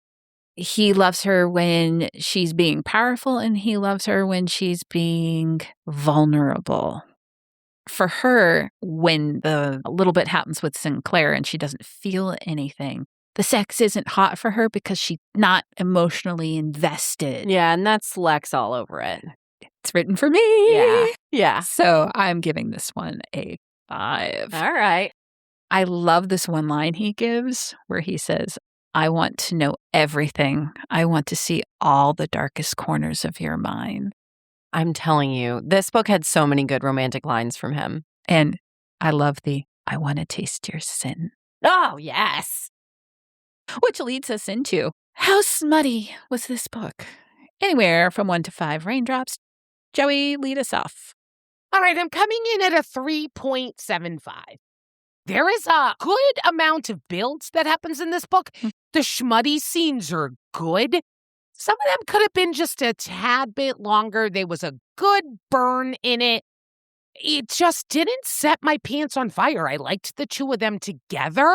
He loves her when she's being powerful, and he loves her when she's being vulnerable. For her, when the little bit happens with Sinclair and she doesn't feel anything, the sex isn't hot for her because she's not emotionally invested. Yeah, and that's Lexx all over it. It's written for me. Yeah. Yeah. So I'm giving this one a 5. All right. I love this one line he gives where he says, I want to know everything. I want to see all the darkest corners of your mind. I'm telling you, this book had so many good romantic lines from him. And I love the, I want to taste your sin. Oh, yes. Which leads us into, how smutty was this book? Anywhere from 1 to 5 raindrops. Joey, lead us off. All right, I'm coming in at a 3.75. There is a good amount of builds that happens in this book. The schmutty scenes are good. Some of them could have been just a tad bit longer. There was a good burn in it. It just didn't set my pants on fire. I liked the two of them together.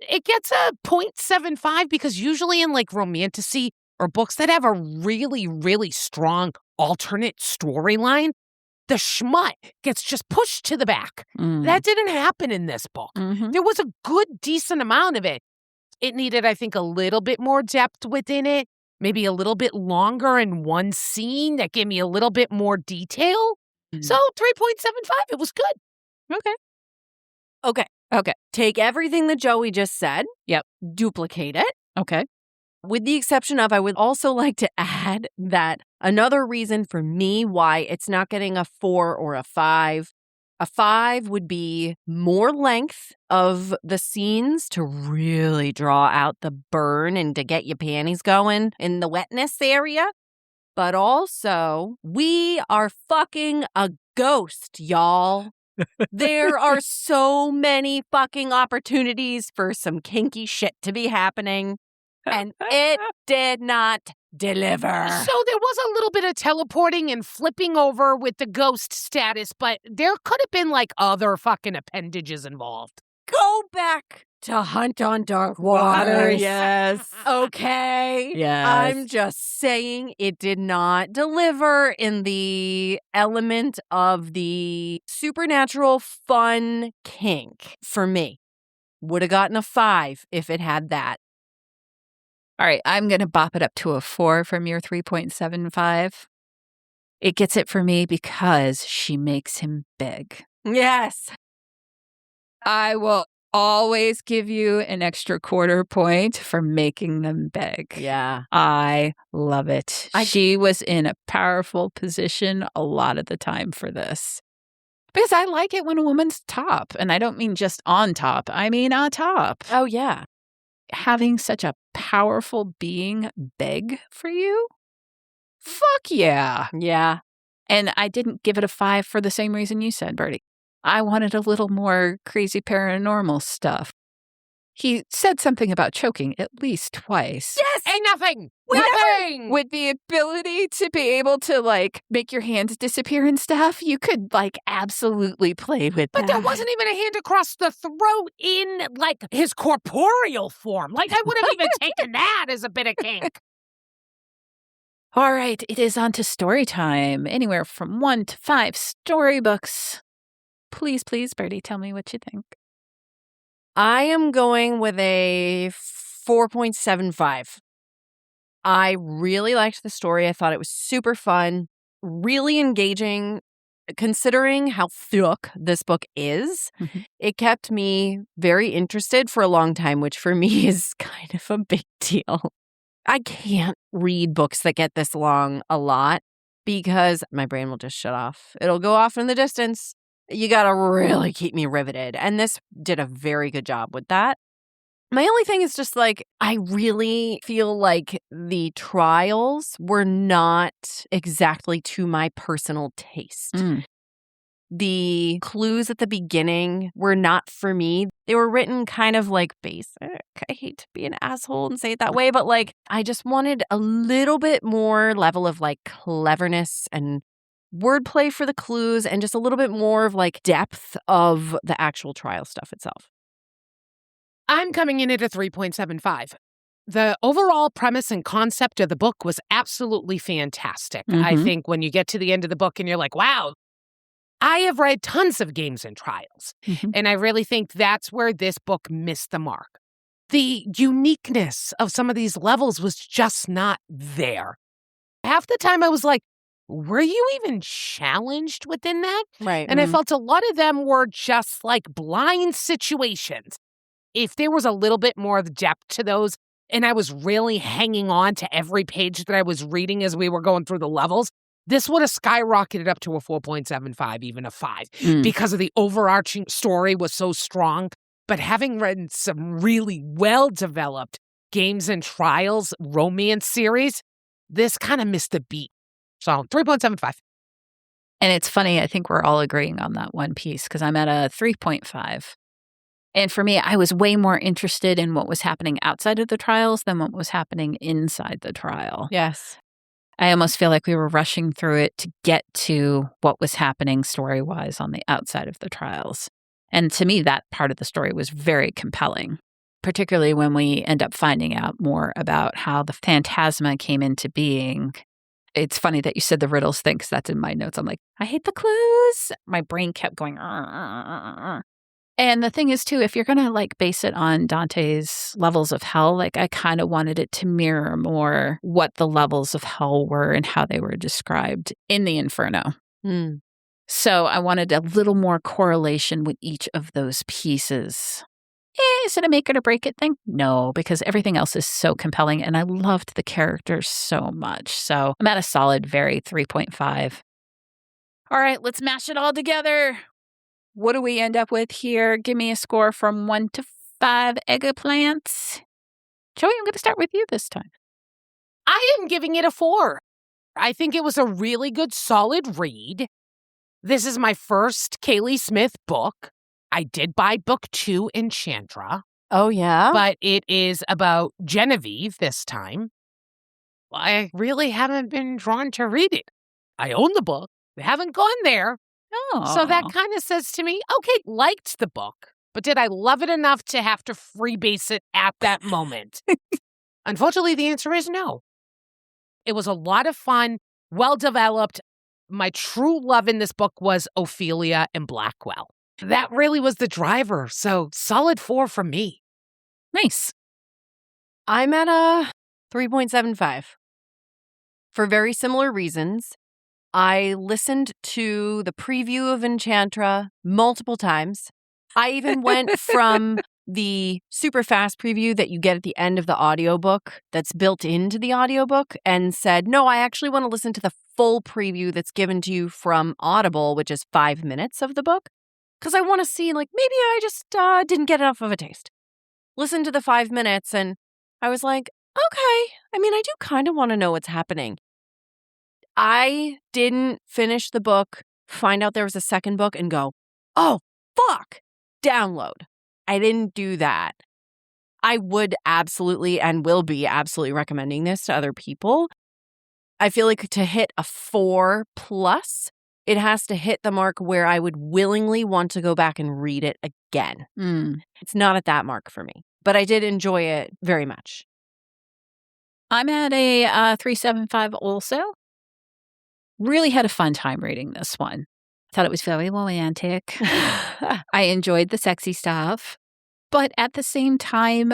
It gets a 0.75 because usually in like romantasy or books that have a really, really strong alternate storyline, the schmut gets just pushed to the back. That didn't happen in this book. There was a good, decent amount of it. It needed, I think, a little bit more depth within it, maybe a little bit longer in one scene that gave me a little bit more detail. So 3.75, it was good. Okay. Take everything that Joey just said. Yep. Duplicate it. Okay. With the exception of, I would also like to add that another reason for me why it's not getting a 4 or a 5. A 5 would be more length of the scenes to really draw out the burn and to get your panties going in the wetness area. But also, we are fucking a ghost, y'all. There are so many fucking opportunities for some kinky shit to be happening. And it did not deliver. So there was a little bit of teleporting and flipping over with the ghost status, but there could have been like other fucking appendages involved. Go back to Hunt on Dark Waters. Yes. Okay. Yes. I'm just saying it did not deliver in the element of the supernatural fun kink for me. Would have gotten a 5 if it had that. All right, I'm going to bop it up to a 4 from your 3.75. It gets it for me because she makes him big. Yes. I will always give you an extra quarter point for making them big. Yeah. I love it. She was in a powerful position a lot of the time for this. Because I like it when a woman's top. And I don't mean just on top. I mean on top. Oh, yeah. Having such a powerful being beg for you? Fuck yeah. Yeah. And I didn't give it a 5 for the same reason you said, Bertie. I wanted a little more crazy paranormal stuff. He said something about choking at least twice. Yes. Ain't nothing. Nothing. With the ability to be able to, like, make your hands disappear and stuff, you could, like, absolutely play with that. But there wasn't even a hand across the throat in, like, his corporeal form. Like, I would have even taken that as a bit of kink. All right, it is on to story time. Anywhere from 1 to 5 storybooks. Please, please, Bertie, tell me what you think. I am going with a 4.75. I really liked the story. I thought it was super fun, really engaging, considering how thick this book is. Mm-hmm. It kept me very interested for a long time, which for me is kind of a big deal. I can't read books that get this long a lot because my brain will just shut off. It'll go off in the distance. You got to really keep me riveted. And this did a very good job with that. My only thing is just like, I really feel like the trials were not exactly to my personal taste. The clues at the beginning were not for me. They were written kind of like basic. I hate to be an asshole and say it that way, but like, I just wanted a little bit more level of like cleverness and wordplay for the clues and just a little bit more of like depth of the actual trial stuff itself. I'm coming in at a 3.75. The overall premise and concept of the book was absolutely fantastic. I Mhm. think when you get to the end of the book and you're like, wow, I have read tons of games and trials. Mhm. And I really think that's where this book missed the mark. The uniqueness of some of these levels was just not there. Half the time I was like, were you even challenged within that? Right. And I felt a lot of them were just like blind situations. If there was a little bit more depth to those, and I was really hanging on to every page that I was reading as we were going through the levels, this would have skyrocketed up to a 4.75, even a 5, because of the overarching story was so strong. But having read some really well-developed games and trials romance series, this kind of missed the beat. So 3.75. And it's funny, I think we're all agreeing on that one piece because I'm at a 3.5. And for me, I was way more interested in what was happening outside of the trials than what was happening inside the trial. Yes. I almost feel like we were rushing through it to get to what was happening story-wise on the outside of the trials. And to me, that part of the story was very compelling, particularly when we end up finding out more about how the Phantasma came into being. It's funny that you said the riddles thing because that's in my notes. I'm like, I hate the clues. My brain kept going, And the thing is, too, if you're going to like base it on Dante's levels of hell, like I kind of wanted it to mirror more what the levels of hell were and how they were described in the Inferno. So I wanted a little more correlation with each of those pieces. Is it a make it or break it thing? No, because everything else is so compelling and I loved the characters so much. So I'm at a solid, very 3.5. All right, let's mash it all together. What do we end up with here? Give me a score from 1 to 5 eggplants. Joey, I'm going to start with you this time. I am giving it a 4. I think it was a really good, solid read. This is my first Kaylie Smith book. I did buy book 2, Enchantra. Oh, yeah? But it is about Genevieve this time. I really haven't been drawn to read it. I own the book. I haven't gone there. So that kind of says to me, okay, liked the book, but did I love it enough to have to freebase it at that moment? Unfortunately, the answer is no. It was a lot of fun, well-developed. My true love in this book was Ophelia and Blackwell. That really was the driver, so solid 4 from me. Nice. I'm at a 3.75. For very similar reasons. I listened to the preview of Enchantra multiple times. I even went from the super fast preview that you get at the end of the audiobook that's built into the audiobook and said, no, I actually want to listen to the full preview that's given to you from Audible, which is 5 minutes of the book, because I want to see, like, maybe I just didn't get enough of a taste. Listen to the 5 minutes and I was like, okay, I mean, I do kind of want to know what's happening. I didn't finish the book, find out there was a second book, and go, oh, fuck, download. I didn't do that. I would absolutely and will be absolutely recommending this to other people. I feel like to hit a 4+, it has to hit the mark where I would willingly want to go back and read it again. It's not at that mark for me, but I did enjoy it very much. I'm at a 3.75 also. Really had a fun time reading this one. Thought it was very romantic. I enjoyed the sexy stuff. But at the same time,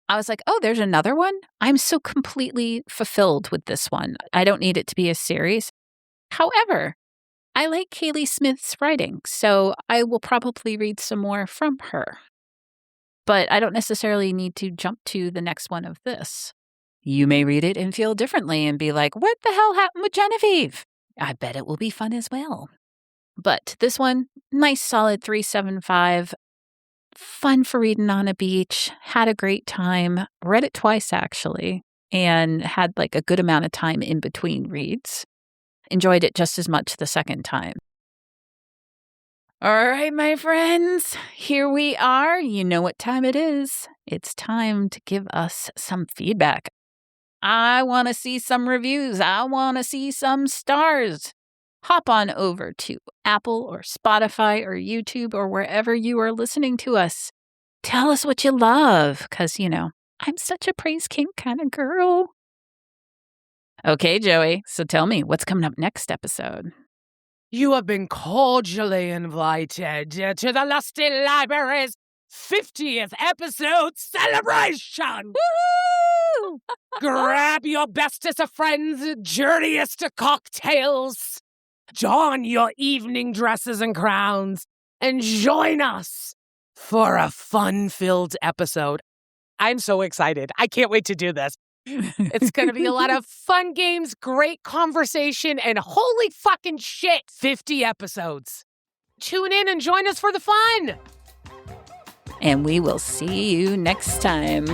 I was like, oh, there's another one? I'm so completely fulfilled with this one. I don't need it to be a series. However, I like Kaylie Smith's writing, so I will probably read some more from her. But I don't necessarily need to jump to the next one of this. You may read it and feel differently and be like, what the hell happened with Genevieve? I bet it will be fun as well. But this one, nice solid 3.75. Fun for reading on a beach. Had a great time. Read it twice, actually, and had like a good amount of time in between reads. Enjoyed it just as much the second time. All right, my friends, here we are. You know what time it is. It's time to give us some feedback. I want to see some reviews. I want to see some stars. hop on over to Apple or Spotify or YouTube or wherever you are listening to us. Tell us what you love, because, I'm such a praise king kind of girl. Okay, Joey, so tell me, what's coming up next episode? You have been cordially invited to the Lusty Library's 50th episode celebration! Woo! Grab your bestest of friends, journeyest of cocktails, don your evening dresses and crowns, and join us for a fun-filled episode. I'm so excited. I can't wait to do this. It's going to be a lot of fun games, great conversation, and holy fucking shit, 50 episodes. Tune in and join us for the fun. And we will see you next time.